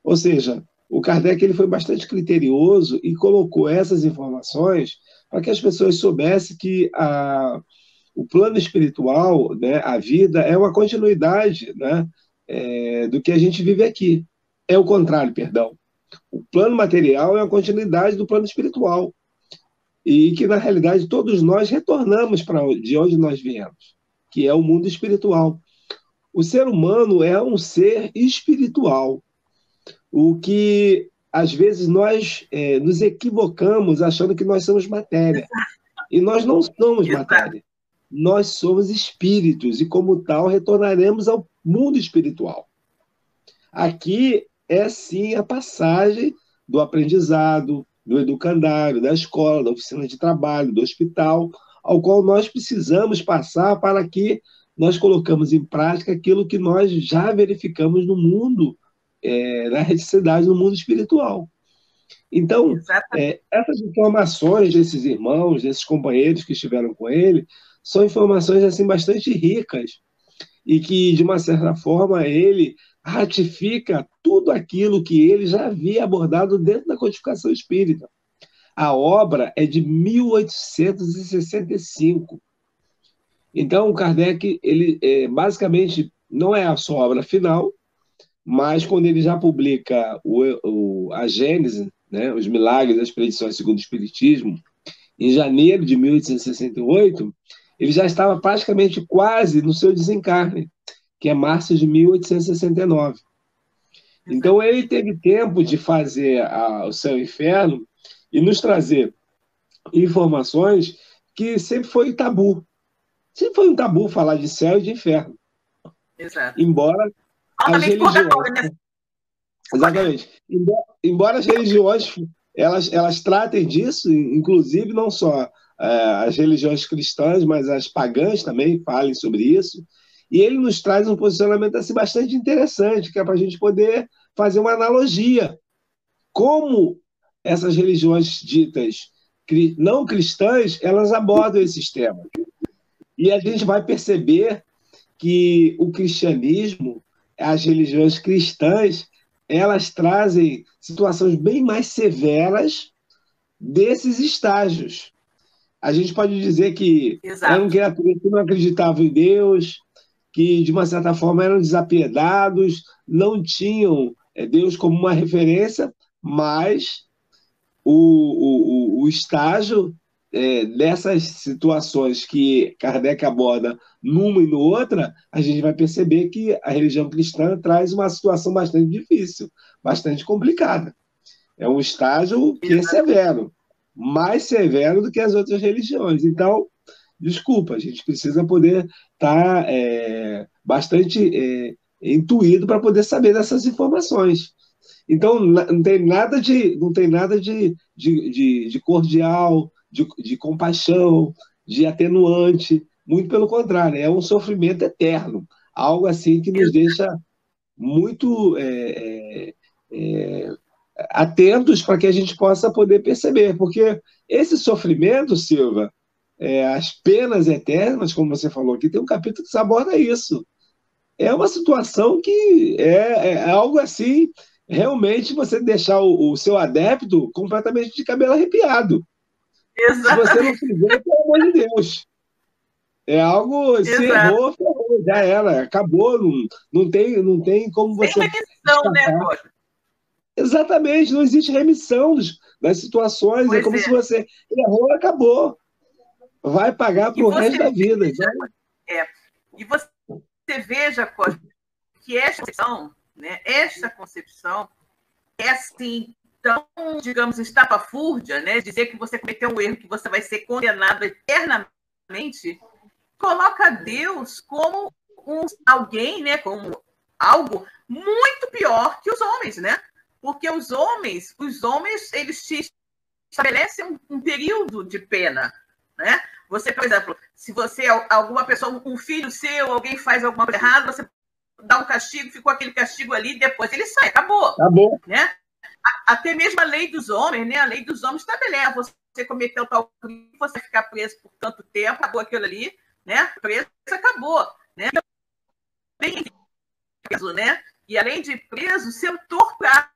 Ou seja, o Kardec ele foi bastante criterioso e colocou essas informações para que as pessoas soubessem que o plano espiritual, né, a vida, é uma continuidade, né, do que a gente vive aqui. É o contrário, perdão. O plano material é a continuidade do plano espiritual. E que, na realidade, todos nós retornamos de onde nós viemos, que é o mundo espiritual. O ser humano é um ser espiritual. O que, às vezes, nós nos equivocamos achando que nós somos matéria. E nós não somos matéria. Nós somos espíritos e, como tal, retornaremos ao mundo espiritual. Aqui é, sim, a passagem do aprendizado, do educandário, da escola, da oficina de trabalho, do hospital, ao qual nós precisamos passar para que nós colocamos em prática aquilo que nós já verificamos no mundo, na recticidade, no mundo espiritual. Então, essas informações desses irmãos, desses companheiros que estiveram com ele, são informações assim bastante ricas e que, de uma certa forma, ele ratifica tudo aquilo que ele já havia abordado dentro da codificação espírita. A obra é de 1865. Então, o Kardec, ele basicamente não é a sua obra final, mas quando ele já publica a Gênese, né, os Milagres das Predições segundo o Espiritismo, em janeiro de 1868, ele já estava praticamente quase no seu desencarne, que é março de 1869. Então, ele teve tempo de fazer o Céu e o Inferno e nos trazer informações que sempre foi tabu. Sempre foi um tabu falar de céu e de inferno. Exato. Embora as religiões... Exatamente. Embora as religiões elas tratem disso, inclusive não só as religiões cristãs, mas as pagãs também falem sobre isso. E ele nos traz um posicionamento assim, bastante interessante, que é para a gente poder fazer uma analogia. Como essas religiões ditas não cristãs, elas abordam esses temas. E a gente vai perceber que o cristianismo, as religiões cristãs, elas trazem situações bem mais severas desses estágios. A gente pode dizer que eram criaturas que não acreditavam em Deus, que, de uma certa forma, eram desapiedados, não tinham Deus como uma referência, mas o estágio dessas situações que Kardec aborda numa e no outra, a gente vai perceber que a religião cristã traz uma situação bastante difícil, bastante complicada. É um estágio que é severo, mais severo do que as outras religiões. Então, desculpa, a gente precisa poder estar bastante intuído para poder saber dessas informações. Então, não tem nada de cordial, de compaixão, de atenuante, muito pelo contrário, é um sofrimento eterno, algo assim que nos deixa muito atentos para que a gente possa poder perceber, porque esse sofrimento, Silva, as penas eternas, como você falou aqui, tem um capítulo que aborda isso. É uma situação que é algo assim, realmente você deixar o seu adepto completamente de cabelo arrepiado. Exatamente. Se você não fizer, pelo amor de Deus. É algo, se errou, já era, acabou, não tem como você... Sem remissão, né, Cosme? Exatamente, não existe remissão das situações, pois é como se você errou, acabou. Vai pagar para o resto da vida. Veja, E você veja, Cosme, que esta concepção é assim, tão, digamos, estapafúrdia, né? Dizer que você cometeu um erro, que você vai ser condenado eternamente, coloca Deus como alguém, né? Como algo muito pior que os homens, né? Porque os homens, eles te estabelecem um período de pena, né? Você, por exemplo, se você, alguma pessoa, um filho seu, alguém faz alguma coisa errada, você dá um castigo, ficou aquele castigo ali, depois ele sai, acabou. Acabou. Né? Até mesmo a lei dos homens, né? A lei dos homens estabelece, você cometeu tal crime, você ficar preso por tanto tempo, acabou aquilo ali, né? Preso, acabou. Né? Preso, né? E além de preso, ser torturado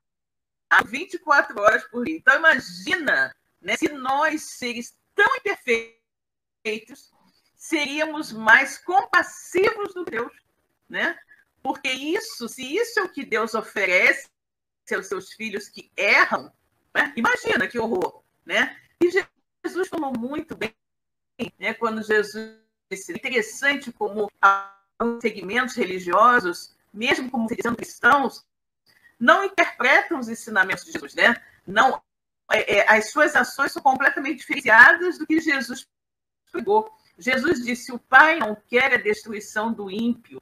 24 horas por dia. Então, imagina, né, se nós, seres tão imperfeitos, seríamos mais compassivos do que Deus, né? Porque se isso é o que Deus oferece aos seus filhos que erram, né? Imagina que horror, né? E Jesus falou muito bem, né, quando Jesus disse, interessante como alguns segmentos religiosos, mesmo como sendo cristãos, não interpretam os ensinamentos de Jesus, né? Não, as suas ações são completamente diferenciadas do que Jesus pregou. Jesus disse, o Pai não quer a destruição do ímpio,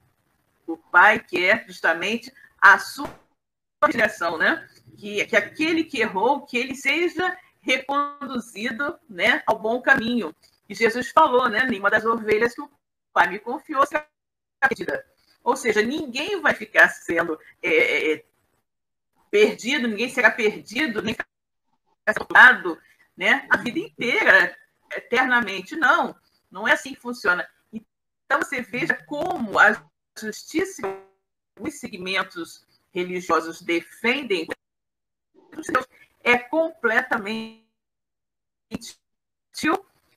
o Pai quer justamente a sua direção, né? Que aquele que errou, que ele seja reconduzido, né, ao bom caminho. E Jesus falou, né, nenhuma das ovelhas que o Pai me confiou será perdida. Ou seja, ninguém vai ficar sendo perdido, ninguém será perdido, nem torturado, né, a vida inteira, eternamente. Não, não é assim que funciona. Então, você veja como a justiça e os segmentos religiosos defendem é completamente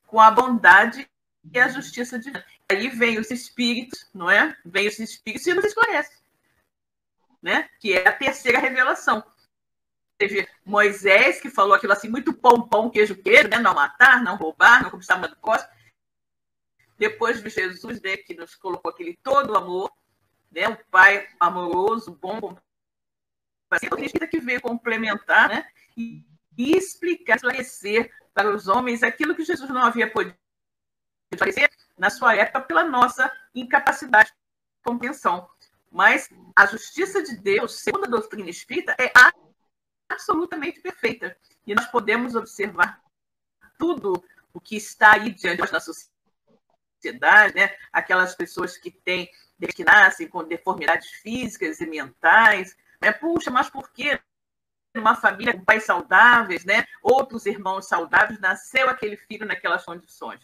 com a bondade e a justiça divina. Aí vem os espíritos, não é? Vem os espíritos e nos esclarece, né? Que é a terceira revelação. Teve Moisés, que falou aquilo assim, muito pão, queijo, né? Não matar, não roubar, não conquistar uma do costa. Depois de Jesus, né, que nos colocou aquele todo amor, né? O Pai amoroso, bom, que veio complementar, né? E explicar, esclarecer para os homens aquilo que Jesus não havia podido fazer na sua época pela nossa incapacidade de compreensão. Mas a justiça de Deus, segundo a doutrina espírita, é absolutamente perfeita. E nós podemos observar tudo o que está aí diante de nós na sociedade, né? Aquelas pessoas que nascem com deformidades físicas e mentais. Puxa, mas por que numa família com pais saudáveis, né, outros irmãos saudáveis, nasceu aquele filho naquelas condições?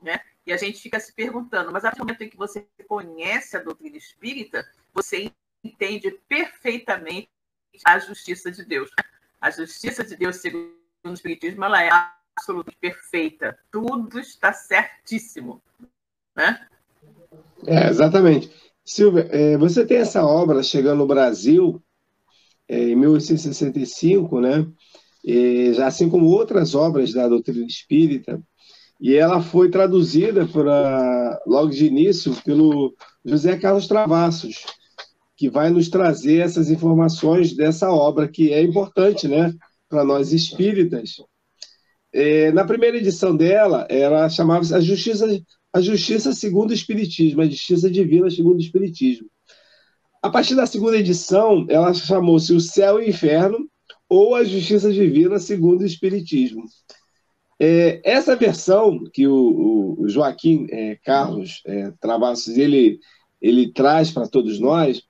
Né? E a gente fica se perguntando, mas a partir do momento em que você conhece a doutrina espírita, você entende perfeitamente a justiça de Deus. A justiça de Deus, segundo o Espiritismo, ela é absolutamente perfeita. Tudo está certíssimo. Né? Exatamente. Silvia, você tem essa obra chegando no Brasil em 1865, né? Já assim como outras obras da doutrina espírita, e ela foi traduzida logo de início pelo José Carlos Travassos, que vai nos trazer essas informações dessa obra, que é importante, né, para nós espíritas. Na primeira edição dela, ela chamava-se A Justiça segundo o Espiritismo, a Justiça Divina segundo o Espiritismo. A partir da segunda edição, ela chamou-se O Céu e o Inferno, ou A Justiça Divina segundo o Espiritismo. Essa versão que o Joaquim Carlos Travassos ele traz para todos nós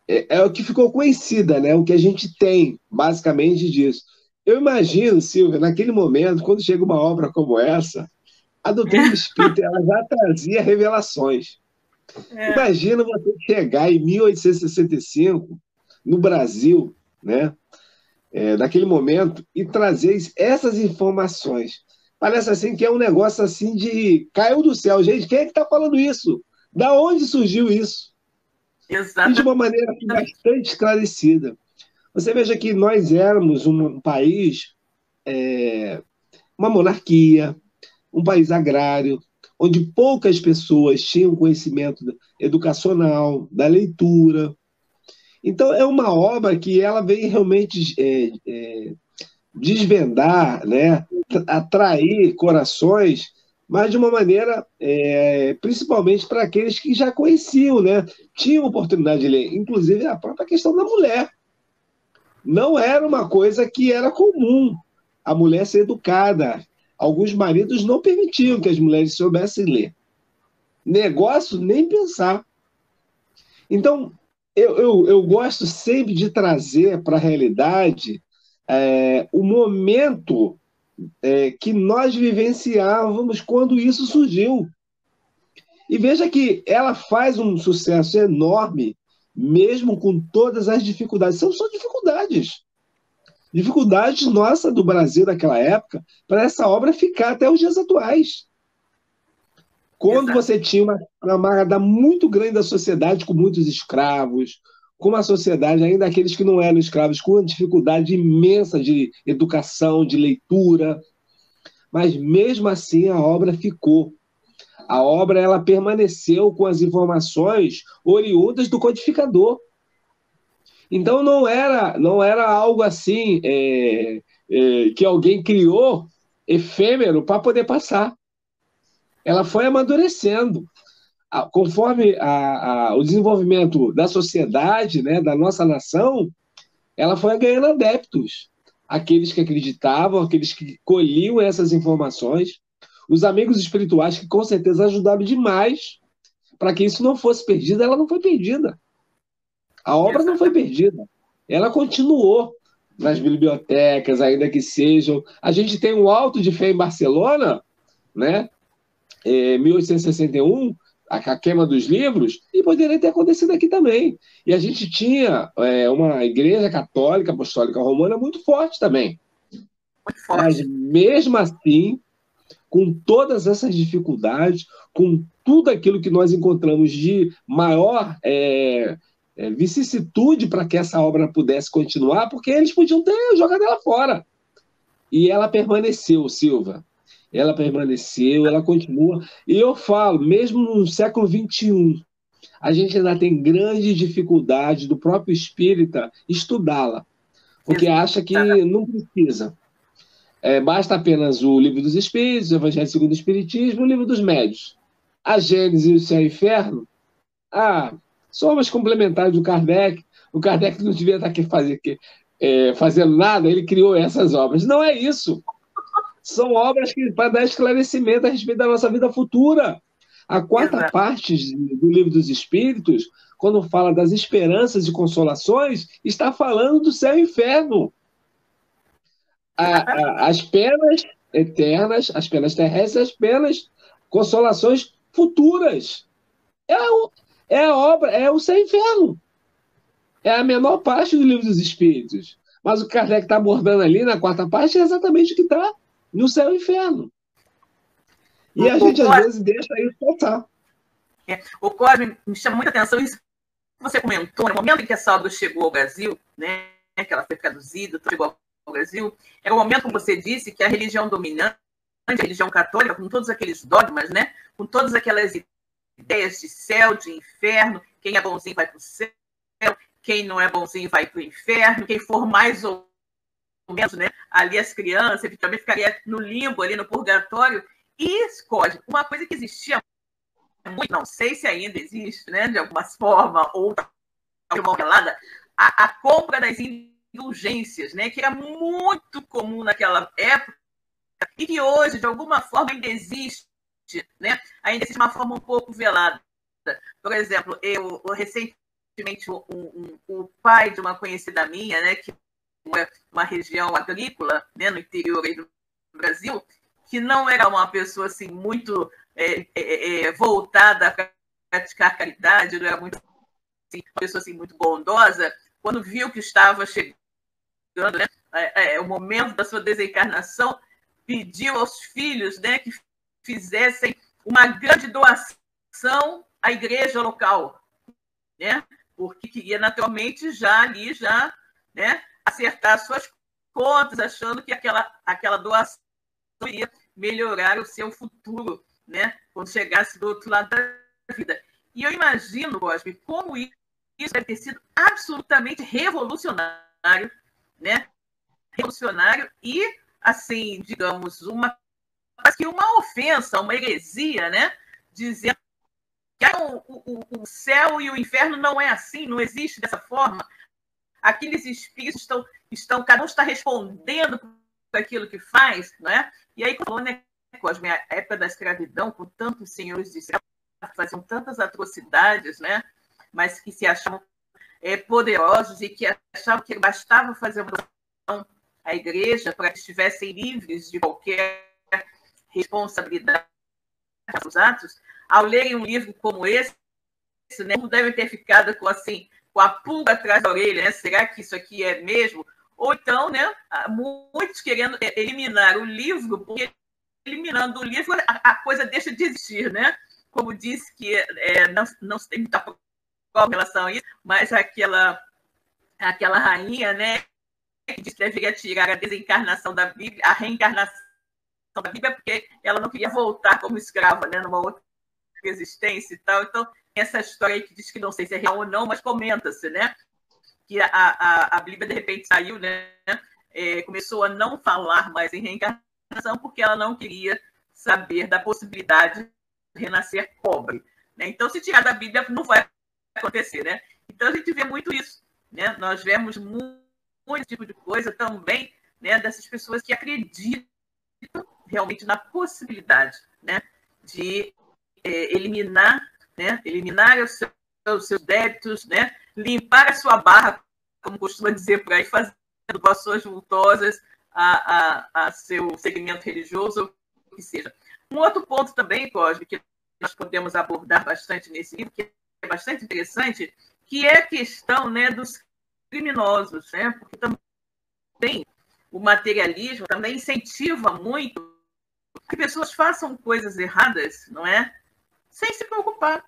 é o que ficou conhecida, né? O que a gente tem, basicamente, disso. Eu imagino, Silvia, naquele momento, quando chega uma obra como essa, a doutrina espírita ela já trazia revelações. Imagina você chegar em 1865, no Brasil, né, naquele momento, e trazer essas informações. Parece assim que é um negócio assim de... Caiu do céu. Gente, quem é que está falando isso? Da onde surgiu isso? Exatamente. E de uma maneira bastante esclarecida. Você veja que nós éramos um país, uma monarquia, um país agrário, onde poucas pessoas tinham conhecimento educacional, da leitura. Então, é uma obra que ela vem realmente desvendar, né, atrair corações, mas de uma maneira, principalmente para aqueles que já conheciam, né, tinham oportunidade de ler. Inclusive, a própria questão da mulher. Não era uma coisa que era comum a mulher ser educada Alguns maridos não permitiam que as mulheres soubessem ler. Negócio, nem pensar. Então, eu gosto sempre de trazer para a realidade o momento que nós vivenciávamos quando isso surgiu. E veja que ela faz um sucesso enorme, mesmo com todas as dificuldades. São só dificuldades. Dificuldades nossa do Brasil daquela época para essa obra ficar até os dias atuais. Quando você tinha uma camada muito grande da sociedade, com muitos escravos, com uma sociedade, ainda aqueles que não eram escravos, com uma dificuldade imensa de educação, de leitura, mas mesmo assim a obra ficou. A obra ela permaneceu com as informações oriundas do codificador. Então não era algo assim que alguém criou efêmero para poder passar. Ela foi amadurecendo. Conforme o desenvolvimento da sociedade, né, da nossa nação, ela foi ganhando adeptos. Aqueles que acreditavam, aqueles que colhiam essas informações, os amigos espirituais que com certeza ajudaram demais para que isso não fosse perdido. Ela não foi perdida. A obra não foi perdida. Ela continuou nas bibliotecas, ainda que sejam. A gente tem um Alto de Fé em Barcelona, né? 1861, a queima dos livros, e poderia ter acontecido aqui também. E a gente tinha uma igreja católica, apostólica romana muito forte também. Muito forte. Mas mesmo assim, com todas essas dificuldades, com tudo aquilo que nós encontramos de maior vicissitude para que essa obra pudesse continuar, porque eles podiam ter jogado ela fora. E ela permaneceu, Silva. Ela permaneceu, ela continua. E eu falo, mesmo no século XXI, a gente ainda tem grande dificuldade do próprio espírita estudá-la, porque acha que não precisa. Basta apenas o Livro dos Espíritos, o Evangelho segundo o Espiritismo, o Livro dos Médios. A Gênese e o Céu e o Inferno, só umas complementares do Kardec. O Kardec não devia estar aqui fazendo nada, ele criou essas obras. Não é isso. São obras para dar esclarecimento a respeito da nossa vida futura. A quarta parte do Livro dos Espíritos, quando fala das esperanças e consolações, está falando do céu e inferno. As penas eternas, as penas terrestres, as penas consolações futuras. É a obra, é o céu e inferno. É a menor parte do Livro dos Espíritos. Mas o Kardec está abordando ali na quarta parte é exatamente o que está no céu e inferno. E a gente, às vezes, deixa isso passar. O Cosme, me chama muita atenção isso que você comentou, no momento em que essa obra chegou ao Brasil, né, que ela foi traduzida, chegou ao Brasil, era o momento, como você disse, que a religião dominante, a religião católica, com todos aqueles dogmas, né, com todas aquelas ideias de céu, de inferno, quem é bonzinho vai para o céu, quem não é bonzinho vai para o inferno, quem for mais ou menos, né, ali as crianças, efetivamente ficaria no limbo, ali no purgatório. E, Cosme, uma coisa que existia muito, não sei se ainda existe, né, de alguma forma, ou de uma pelada, a compra das indulgências, né, que era muito comum naquela época e que hoje, de alguma forma, ainda existe, né, ainda existe de uma forma um pouco velada. Por exemplo, eu recentemente, o pai de uma conhecida minha, né, que é uma região agrícola, né, no interior do Brasil, que não era uma pessoa assim, muito voltada a praticar caridade, não era muito, assim, uma pessoa assim, muito bondosa, quando viu que estava chegando, né, o momento da sua desencarnação, pediu aos filhos, né, que fizessem uma grande doação à igreja local, né, porque queria naturalmente né, acertar suas contas, achando que aquela doação iria melhorar o seu futuro, né, quando chegasse do outro lado da vida. E eu imagino, Cosme, como isso deve ter sido absolutamente revolucionário, né? Revolucionário e, assim, digamos, quase que uma ofensa, uma heresia, né? Dizendo que o céu e o inferno não é assim, não existe dessa forma. Aqueles espíritos cada um está respondendo aquilo que faz, não é? E aí, como, né, Cosme, a época da escravidão, com tantos senhores de escravos, faziam tantas atrocidades, né? Mas que se achavam poderosos e que achavam que bastava fazer uma doação à igreja para que estivessem livres de qualquer responsabilidade dos atos. Ao lerem um livro como esse, né, devem ter ficado com, assim, com a pulga atrás da orelha, né? Será que isso aqui é mesmo? Ou então, né, muitos querendo eliminar o livro, porque eliminando o livro a coisa deixa de existir, né? Como disse que não se tem muita prova em relação a isso, mas aquela rainha, né, que disse que deveria tirar a desencarnação da Bíblia, a reencarnação da Bíblia, porque ela não queria voltar como escrava, né, numa outra existência e tal. Então, essa história aí que diz que não sei se é real ou não, mas comenta-se, né, que a Bíblia, de repente, saiu, né, começou a não falar mais em reencarnação porque ela não queria saber da possibilidade de renascer pobre, né? Então, se tirar da Bíblia, não vai acontecer, né? Então, a gente vê muito isso, né? Nós vemos muito tipo de coisa também, né, dessas pessoas que acreditam realmente na possibilidade, né, de eliminar os seus débitos, né, limpar a sua barra, como costuma dizer por aí, fazendo doações vultosas a seu segmento religioso, ou o que seja. Um outro ponto também, Cosme, que nós podemos abordar bastante nesse livro, que é bastante interessante, que é a questão, né, dos criminosos, né, porque também o materialismo também incentiva muito que pessoas façam coisas erradas, não é? Sem se preocupar.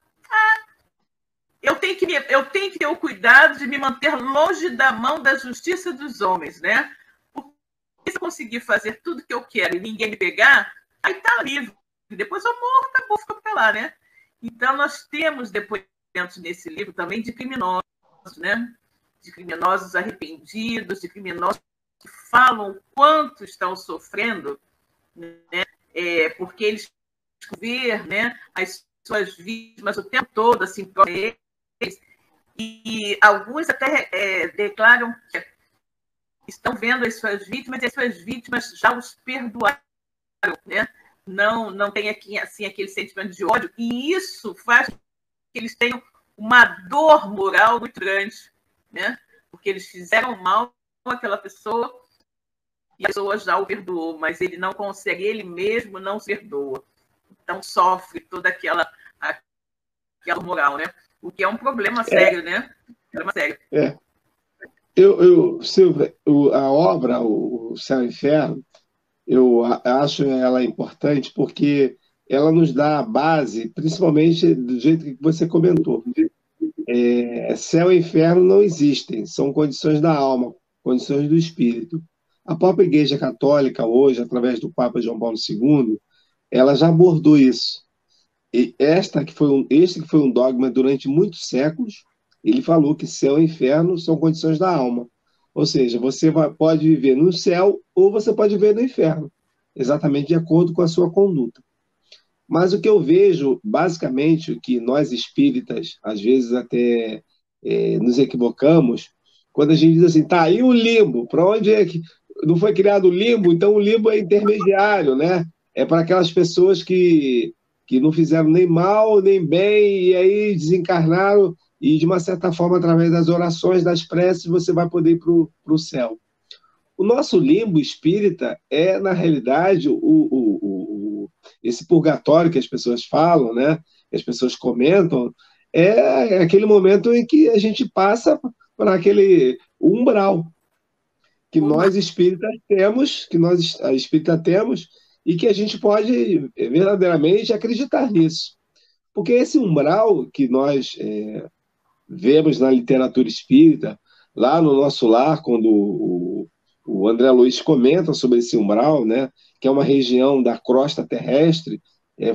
Eu tenho que ter o cuidado de me manter longe da mão da justiça dos homens, né? Porque se eu conseguir fazer tudo que eu quero e ninguém me pegar, aí tá livre. Depois eu morro, acabou, fica pra lá, né? Então, nós temos depoimentos nesse livro também de criminosos, né? De criminosos arrependidos, de criminosos que falam o quanto estão sofrendo, né? Porque eles ver, né, as suas vítimas o tempo todo, assim, para eles, e alguns até declaram que estão vendo as suas vítimas e as suas vítimas já os perdoaram, né? Não tem aqui, assim, aquele sentimento de ódio, e isso faz que eles tenham uma dor moral muito grande, né? Porque eles fizeram mal àquela pessoa e a pessoa já o perdoou, mas ele não consegue, ele mesmo não se perdoa. Então sofre toda aquela moral, né? O que é um problema sério, né? Problema sério. Silvia, a obra, o Céu e Inferno, eu acho ela importante porque ela nos dá a base, principalmente do jeito que você comentou. Céu e inferno não existem, são condições da alma, condições do espírito. A própria Igreja Católica, hoje, através do Papa João Paulo II, ela já abordou isso. E este que foi um dogma durante muitos séculos, ele falou que céu e inferno são condições da alma. Ou seja, você pode viver no céu ou você pode viver no inferno, exatamente de acordo com a sua conduta. Mas o que eu vejo, basicamente, que nós espíritas, às vezes até nos equivocamos, quando a gente diz assim, tá, e o limbo? Para onde é que... Não foi criado o limbo? Então o limbo é intermediário, né? É para aquelas pessoas que não fizeram nem mal, nem bem, e aí desencarnaram, e de uma certa forma, através das orações, das preces, você vai poder ir para o céu. O nosso limbo espírita é, na realidade, esse purgatório que as pessoas falam, né? Que as pessoas comentam, é aquele momento em que a gente passa para aquele umbral que nós espíritas temos, e que a gente pode verdadeiramente acreditar nisso. Porque esse umbral que nós vemos na literatura espírita, lá no Nosso Lar, quando o André Luiz comenta sobre esse umbral, né, que é uma região da crosta terrestre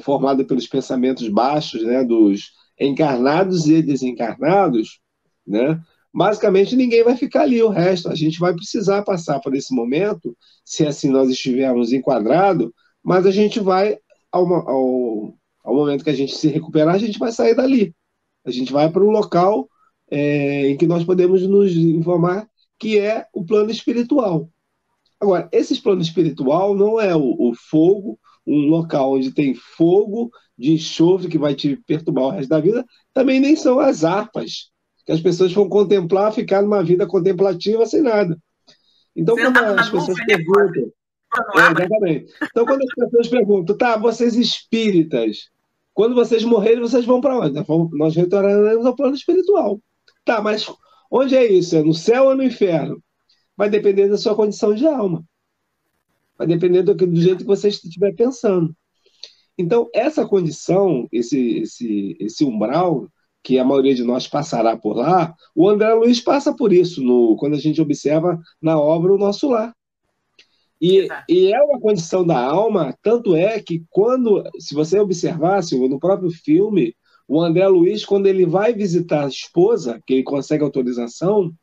formada pelos pensamentos baixos, né, dos encarnados e desencarnados, né? Basicamente ninguém vai ficar ali, o resto a gente vai precisar passar por esse momento, se assim nós estivermos enquadrados, mas a gente vai, ao momento que a gente se recuperar, a gente vai sair dali. A gente vai para um local em que nós podemos nos informar que é o plano espiritual. Agora, esse plano espiritual não é o fogo, um local onde tem fogo de enxofre que vai te perturbar o resto da vida, também nem são as harpas, que as pessoas vão contemplar, ficar numa vida contemplativa sem nada. Então, quando Sentado na as pessoas nuvem, né, perguntam... Exatamente. Então, quando as pessoas perguntam, tá, vocês espíritas, quando vocês morrerem, vocês vão para onde? Nós retornaremos ao plano espiritual. Tá, mas onde é isso? É no céu ou no inferno? Vai depender da sua condição de alma. Vai depender do jeito que você estiver pensando. Então, essa condição, esse umbral, que a maioria de nós passará por lá, o André Luiz passa por isso quando a gente observa na obra O Nosso Lar. E é uma condição da alma, tanto é que se você observasse no próprio filme, o André Luiz, quando ele vai visitar a esposa, que ele consegue autorização,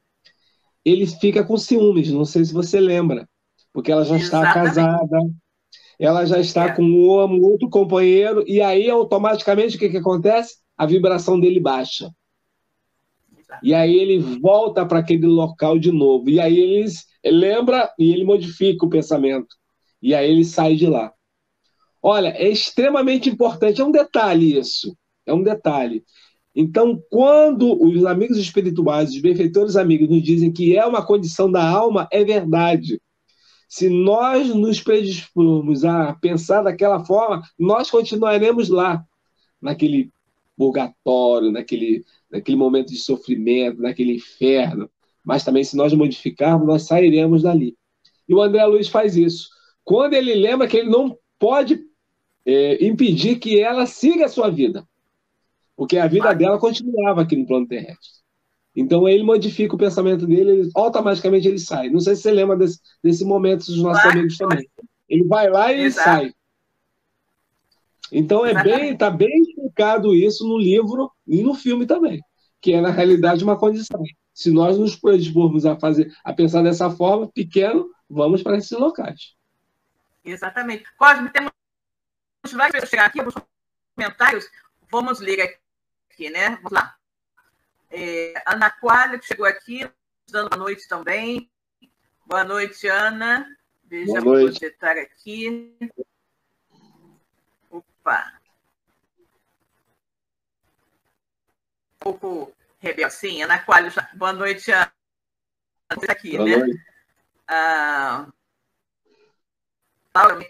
ele fica com ciúmes, não sei se você lembra, porque ela já está casada, ela já está com um outro companheiro, e aí automaticamente o que acontece? A vibração dele baixa. E aí ele volta para aquele local de novo. E aí ele lembra e ele modifica o pensamento. E aí ele sai de lá. Olha, é extremamente importante. É um detalhe isso. É um detalhe. Então, quando os amigos espirituais, os benfeitores amigos, nos dizem que é uma condição da alma, é verdade. Se nós nos predispormos a pensar daquela forma, nós continuaremos lá, naquele purgatório, naquele momento de sofrimento, naquele inferno. Mas também, se nós modificarmos, nós sairemos dali. E o André Luiz faz isso. Quando ele lembra que ele não pode impedir que ela siga a sua vida, porque a vida dela continuava aqui no plano terrestre. Então, ele modifica o pensamento dele, automaticamente ele sai. Não sei se você lembra desse momento dos nossos amigos também. Ele vai lá e ele sai. Então, está bem explicado isso no livro e no filme também, que é, na realidade, uma condição. Se nós nos predispormos a pensar dessa forma, pequeno, vamos para esses locais. Exatamente. Cosme, temos vários chegar aqui, alguns comentários. Vamos ler aqui, né? Vamos lá. Ana Coalha, que chegou aqui, dando boa noite também. Boa noite, Ana. Deixa eu projetar aqui. Opa! Um pouco rebelde. Sim, Ana Coalho. Boa noite, Ana. Está aqui, boa, né? Noite. Laura,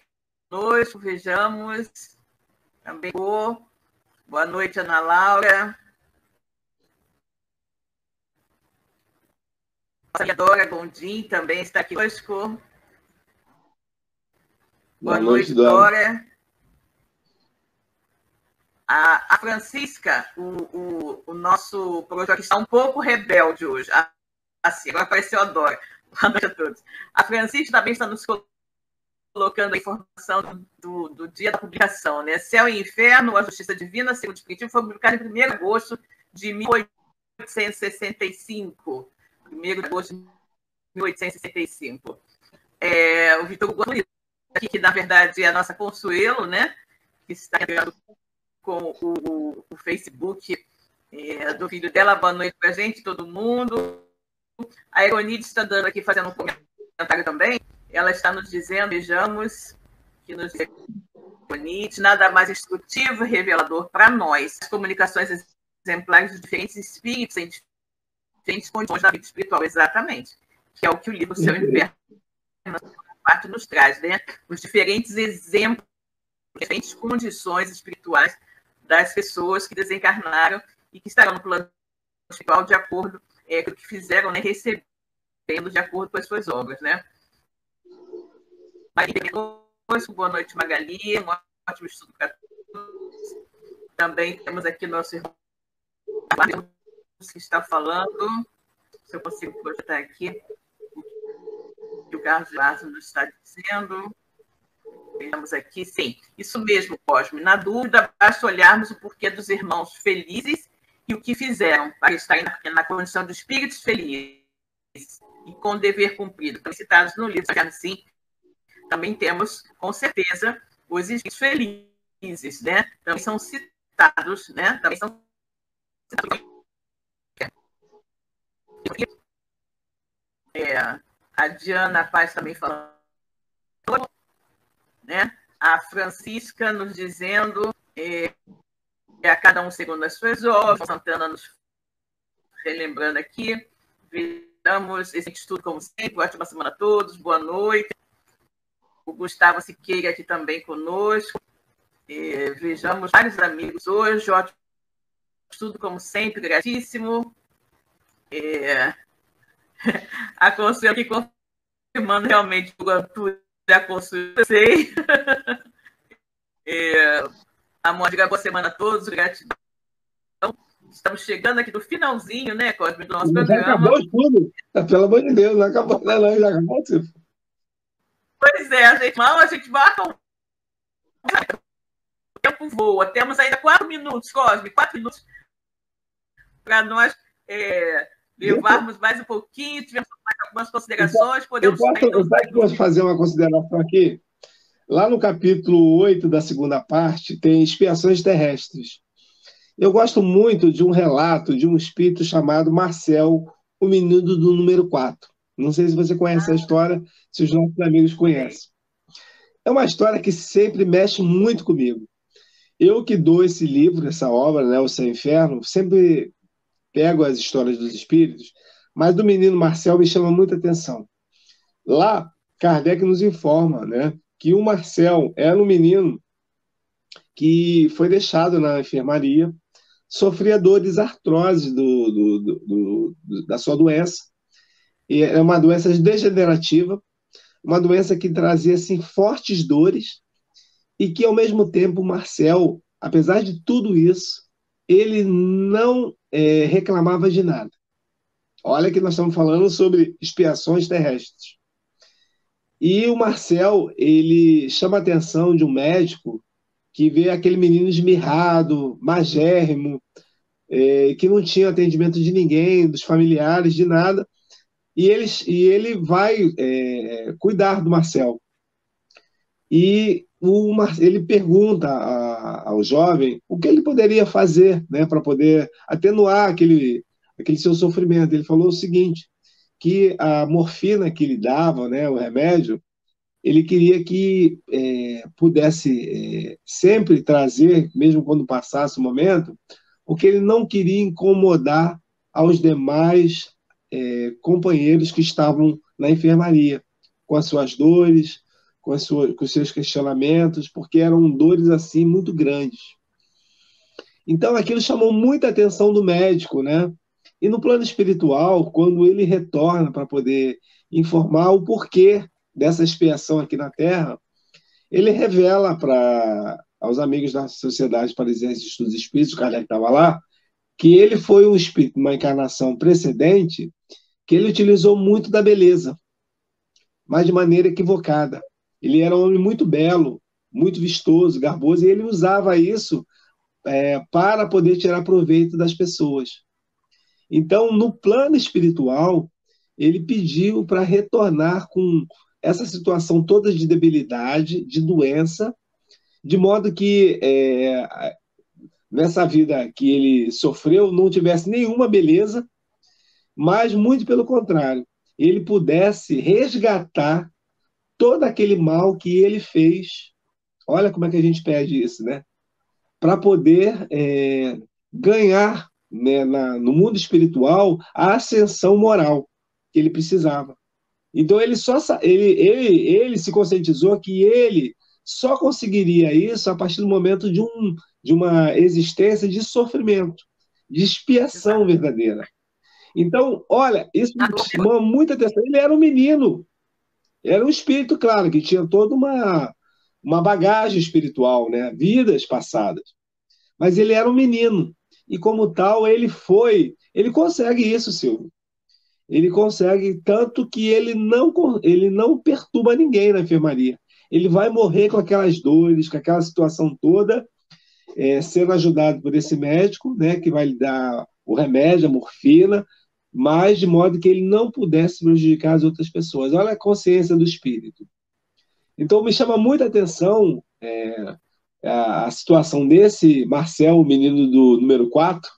boa noite, vejamos. Também boa noite, Ana Laura. A Dora Gondim também está aqui conosco. Boa noite, Dora. A Francisca, o nosso projeto está um pouco rebelde hoje. Assim, agora apareceu a Dora. Boa noite a todos. A Francisca também está nos colocando a informação do dia da publicação, né? Céu e Inferno, a Justiça Divina, segundo o Espiritismo, foi publicado em 1º de agosto de 1865. 1º de agosto de 1865. O Vitor Gomes, que na verdade é a nossa Consuelo, né? Que está com o Facebook do filho dela. Boa noite para a gente, todo mundo. A Eronide está dando aqui, fazendo um comentário também. Ela está nos dizendo, vejamos, que nos diz Eronide, nada mais instrutivo e revelador para nós. As comunicações exemplares dos diferentes espíritos em diferentes condições da vida espiritual, exatamente. Que é o que o livro Céu e Inferno, na parte, nos traz, né? Os diferentes exemplos, diferentes condições espirituais das pessoas que desencarnaram e que estarão no plano espiritual de acordo com o que fizeram, né, recebendo de acordo com as suas obras, né? Boa noite, Magali, um ótimo estudo para todos. Também temos aqui nosso irmão que está falando, se eu consigo projetar aqui o que o Carlos Lázaro nos está dizendo. Vemos aqui, sim, isso mesmo, Cosme. Na dúvida, basta olharmos o porquê dos irmãos felizes e o que fizeram para estar na condição de espíritos felizes e com dever cumprido. Estão citados no livro, sim. Também temos, com certeza, os espíritos felizes, né? Também são citados, né? Também são citados. A Diana Paz também falando né? A Francisca nos dizendo a cada um segundo as suas obras, Santana nos relembrando aqui. Vejamos esse estudo, como sempre. Ótima semana a todos, boa noite. O Gustavo Siqueira aqui também conosco. Vejamos vários amigos hoje. Ótimo estudo, como sempre, gratíssimo. A Consuelo aqui confirmando realmente o Antônio da Consuelo, eu sei. A Mônica, boa semana a todos, gratidão. Estamos chegando aqui do finalzinho, né, Cosme, do nosso programa. Já acabou tudo. Pelo amor de Deus, não acabou, não, já acabou tudo. Pois é, a gente marca o tempo voa. Temos ainda 4 minutos, Cosme, 4 minutos para nós levarmos mais um pouquinho, tivemos mais algumas considerações. Eu posso fazer uma consideração aqui? Lá no capítulo 8 da segunda parte, tem expiações terrestres. Eu gosto muito de um relato de um espírito chamado Marcel, o menino do número 4. Não sei se você conhece a história, se os nossos amigos conhecem. É uma história que sempre mexe muito comigo. Eu que dou esse livro, essa obra, né, O Céu e o Inferno, sempre pego as histórias dos espíritos, mas do menino Marcel me chama muita atenção. Lá, Kardec nos informa, né, que o Marcel era um menino que foi deixado na enfermaria, sofria dores artroses da sua doença. E é uma doença degenerativa, uma doença que trazia assim, fortes dores, e que, ao mesmo tempo, Marcel, apesar de tudo isso, ele não reclamava de nada. Olha que nós estamos falando sobre expiações terrestres. E o Marcel, ele chama a atenção de um médico que vê aquele menino esmirrado, magérrimo, que não tinha atendimento de ninguém, dos familiares, de nada, e ele vai cuidar do Marcel. E ele pergunta ao jovem o que ele poderia fazer, né, para poder atenuar aquele seu sofrimento. Ele falou o seguinte, que a morfina que ele dava, né, o remédio, ele queria que pudesse sempre trazer, mesmo quando passasse o momento, porque ele não queria incomodar aos demais companheiros que estavam na enfermaria, com as suas dores, com os seus questionamentos, porque eram dores assim muito grandes. Então aquilo chamou muita atenção do médico, né? E no plano espiritual, quando ele retorna para poder informar o porquê dessa expiação aqui na Terra, ele revela aos amigos da Sociedade Parisiense de Estudos Espíritos, o Kardec estava lá, que ele foi um espírito, uma encarnação precedente, que ele utilizou muito da beleza, mas de maneira equivocada. Ele era um homem muito belo, muito vistoso, garboso, e ele usava isso para poder tirar proveito das pessoas. Então, no plano espiritual, ele pediu para retornar com essa situação toda de debilidade, de doença, de modo que nessa vida que ele sofreu não tivesse nenhuma beleza, mas muito pelo contrário, ele pudesse resgatar todo aquele mal que ele fez. Olha como é que a gente pede isso, né? Para poder ganhar, né, no mundo espiritual a ascensão moral que ele precisava. Então ele se conscientizou que ele só conseguiria isso a partir do momento de uma existência de sofrimento, de expiação verdadeira. Então, olha, isso me chamou muita atenção. Ele era um menino, era um espírito, claro, que tinha toda uma bagagem espiritual, né? Vidas passadas. Mas ele era um menino. E como tal, ele consegue isso, Silvio. Ele consegue tanto que ele não perturba ninguém na enfermaria. Ele vai morrer com aquelas dores, com aquela situação toda, sendo ajudado por esse médico, né, que vai lhe dar o remédio, a morfina, mas de modo que ele não pudesse prejudicar as outras pessoas. Olha a consciência do espírito. Então, me chama muita atenção a situação desse Marcel, o menino do número 4,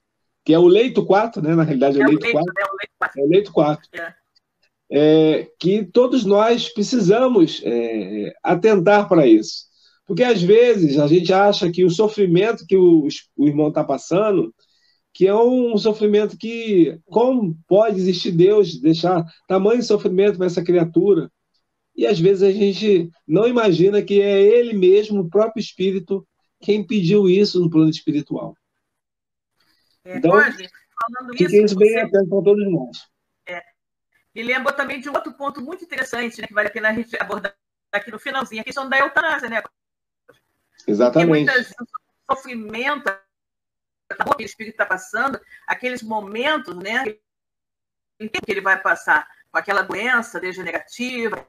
que é o leito 4, né? Na realidade é o leito 4. É o leito 4. que todos nós precisamos atentar para isso. Porque, às vezes, a gente acha que o sofrimento que o irmão está passando, que é um sofrimento que, como pode existir Deus deixar tamanho sofrimento para essa criatura? E, às vezes, a gente não imagina que é Ele mesmo, o próprio Espírito, quem pediu isso no plano espiritual. Então, Cosme, falando fiquem isso bem atento para todos nós. Me lembrou também de um outro ponto muito interessante, né, que vale a pena a gente abordar aqui no finalzinho, a questão da eutanásia, né? Exatamente. Porque muitas vezes o sofrimento que o espírito está passando, aqueles momentos, né, que ele vai passar com aquela doença degenerativa,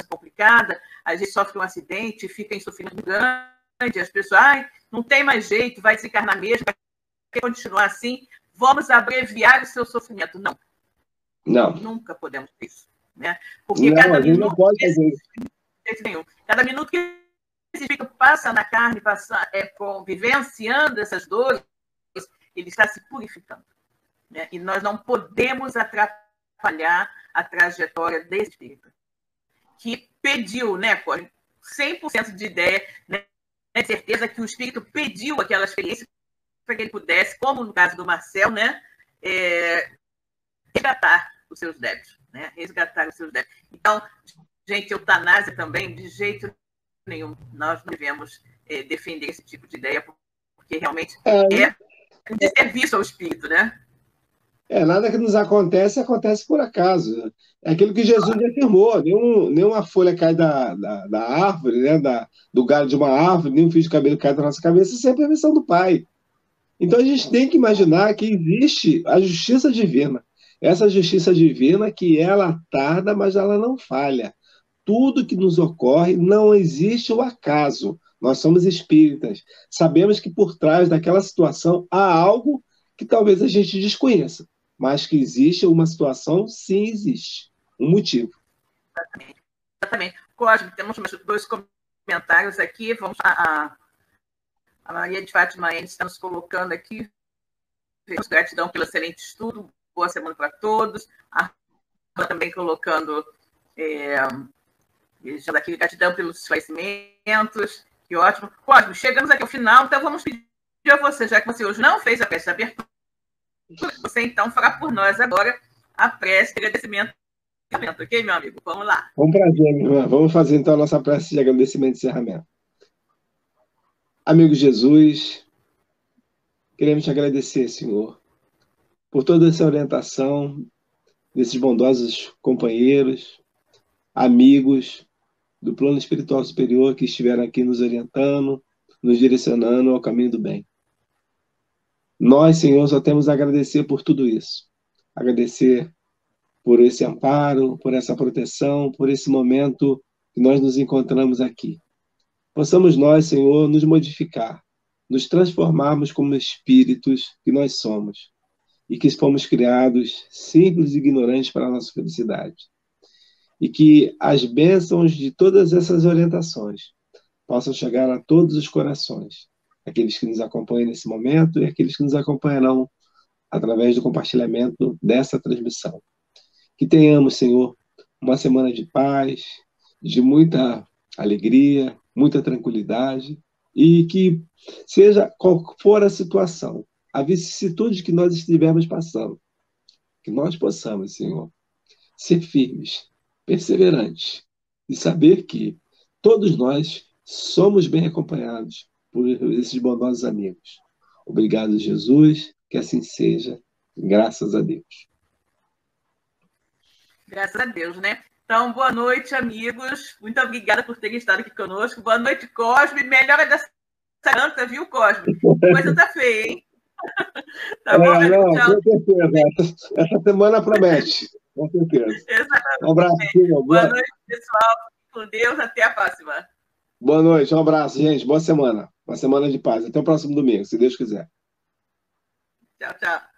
complicada, às vezes sofre um acidente, fica em sofrimento grande, as pessoas, não tem mais jeito, vai desencarnar mesmo, vai continuar assim, vamos abreviar o seu sofrimento. Não. Não. Nunca podemos ter isso. Né? Porque não, cada minuto não pode fazer isso. Cada minuto que esse espírito passa na carne, vivenciando essas dores, ele está se purificando. Né? E nós não podemos atrapalhar a trajetória desse espírito, que pediu, né, 100% de ideia, né, de certeza que o espírito pediu aquela experiência para que ele pudesse, como no caso do Marcel, né, resgatar os seus débitos. Né? Resgatar os seus débitos. Então, gente, eutanásia também, de jeito nenhum, nós não devemos defender esse tipo de ideia, porque realmente é um desserviço ao espírito, né? Nada que nos acontece por acaso. É aquilo que Jesus afirmou: nenhuma folha cai da árvore, né? do galho de uma árvore, nenhum fio de cabelo cai da nossa cabeça sem a permissão do Pai. Então a gente tem que imaginar que existe a justiça divina. Essa justiça divina que ela tarda, mas ela não falha. Tudo que nos ocorre não existe o acaso. Nós somos espíritas. Sabemos que por trás daquela situação há algo que talvez a gente desconheça, mas que existe uma situação, sim existe. Um motivo. Exatamente. Cosme, temos 2 comentários aqui. Vamos a Maria de Fátima está nos colocando aqui. Gratidão pelo excelente estudo. Boa semana para todos. A também colocando aqui, gratidão pelos esclarecimentos. Que ótimo. Cosme, chegamos aqui ao final, então vamos pedir a você, já que você hoje não fez a prece de abertura, você então fará por nós agora a prece de agradecimento. Ok, meu amigo? Vamos lá. Um prazer, minha irmã. Vamos fazer então a nossa prece de agradecimento e encerramento. Amigo Jesus, queremos te agradecer, Senhor, por toda essa orientação desses bondosos companheiros, amigos do plano espiritual superior que estiveram aqui nos orientando, nos direcionando ao caminho do bem. Nós, Senhor, só temos a agradecer por tudo isso. Agradecer por esse amparo, por essa proteção, por esse momento que nós nos encontramos aqui. Possamos nós, Senhor, nos modificar, nos transformarmos como espíritos que nós somos e que fomos criados simples e ignorantes para a nossa felicidade. E que as bênçãos de todas essas orientações possam chegar a todos os corações, aqueles que nos acompanham nesse momento e aqueles que nos acompanharão através do compartilhamento dessa transmissão. Que tenhamos, Senhor, uma semana de paz, de muita alegria, muita tranquilidade, e que seja qual for a situação, a vicissitude que nós estivermos passando, que nós possamos, Senhor, ser firmes, perseverantes, e saber que todos nós somos bem acompanhados por esses bondosos amigos. Obrigado, Jesus, que assim seja, graças a Deus. Graças a Deus, né? Então, boa noite, amigos. Muito obrigada por terem estado aqui conosco. Boa noite, Cosme. Melhora dessa garganta, viu, Cosme? Coisa tá feia, hein? Tá bom, não, tchau. Com certeza. Essa semana promete. Com certeza. Exatamente. Um abraço, filho. Boa noite, pessoal. Com Deus. Até a próxima. Boa noite. Um abraço, gente. Boa semana. Uma semana de paz. Até o próximo domingo, se Deus quiser. Tchau, tchau.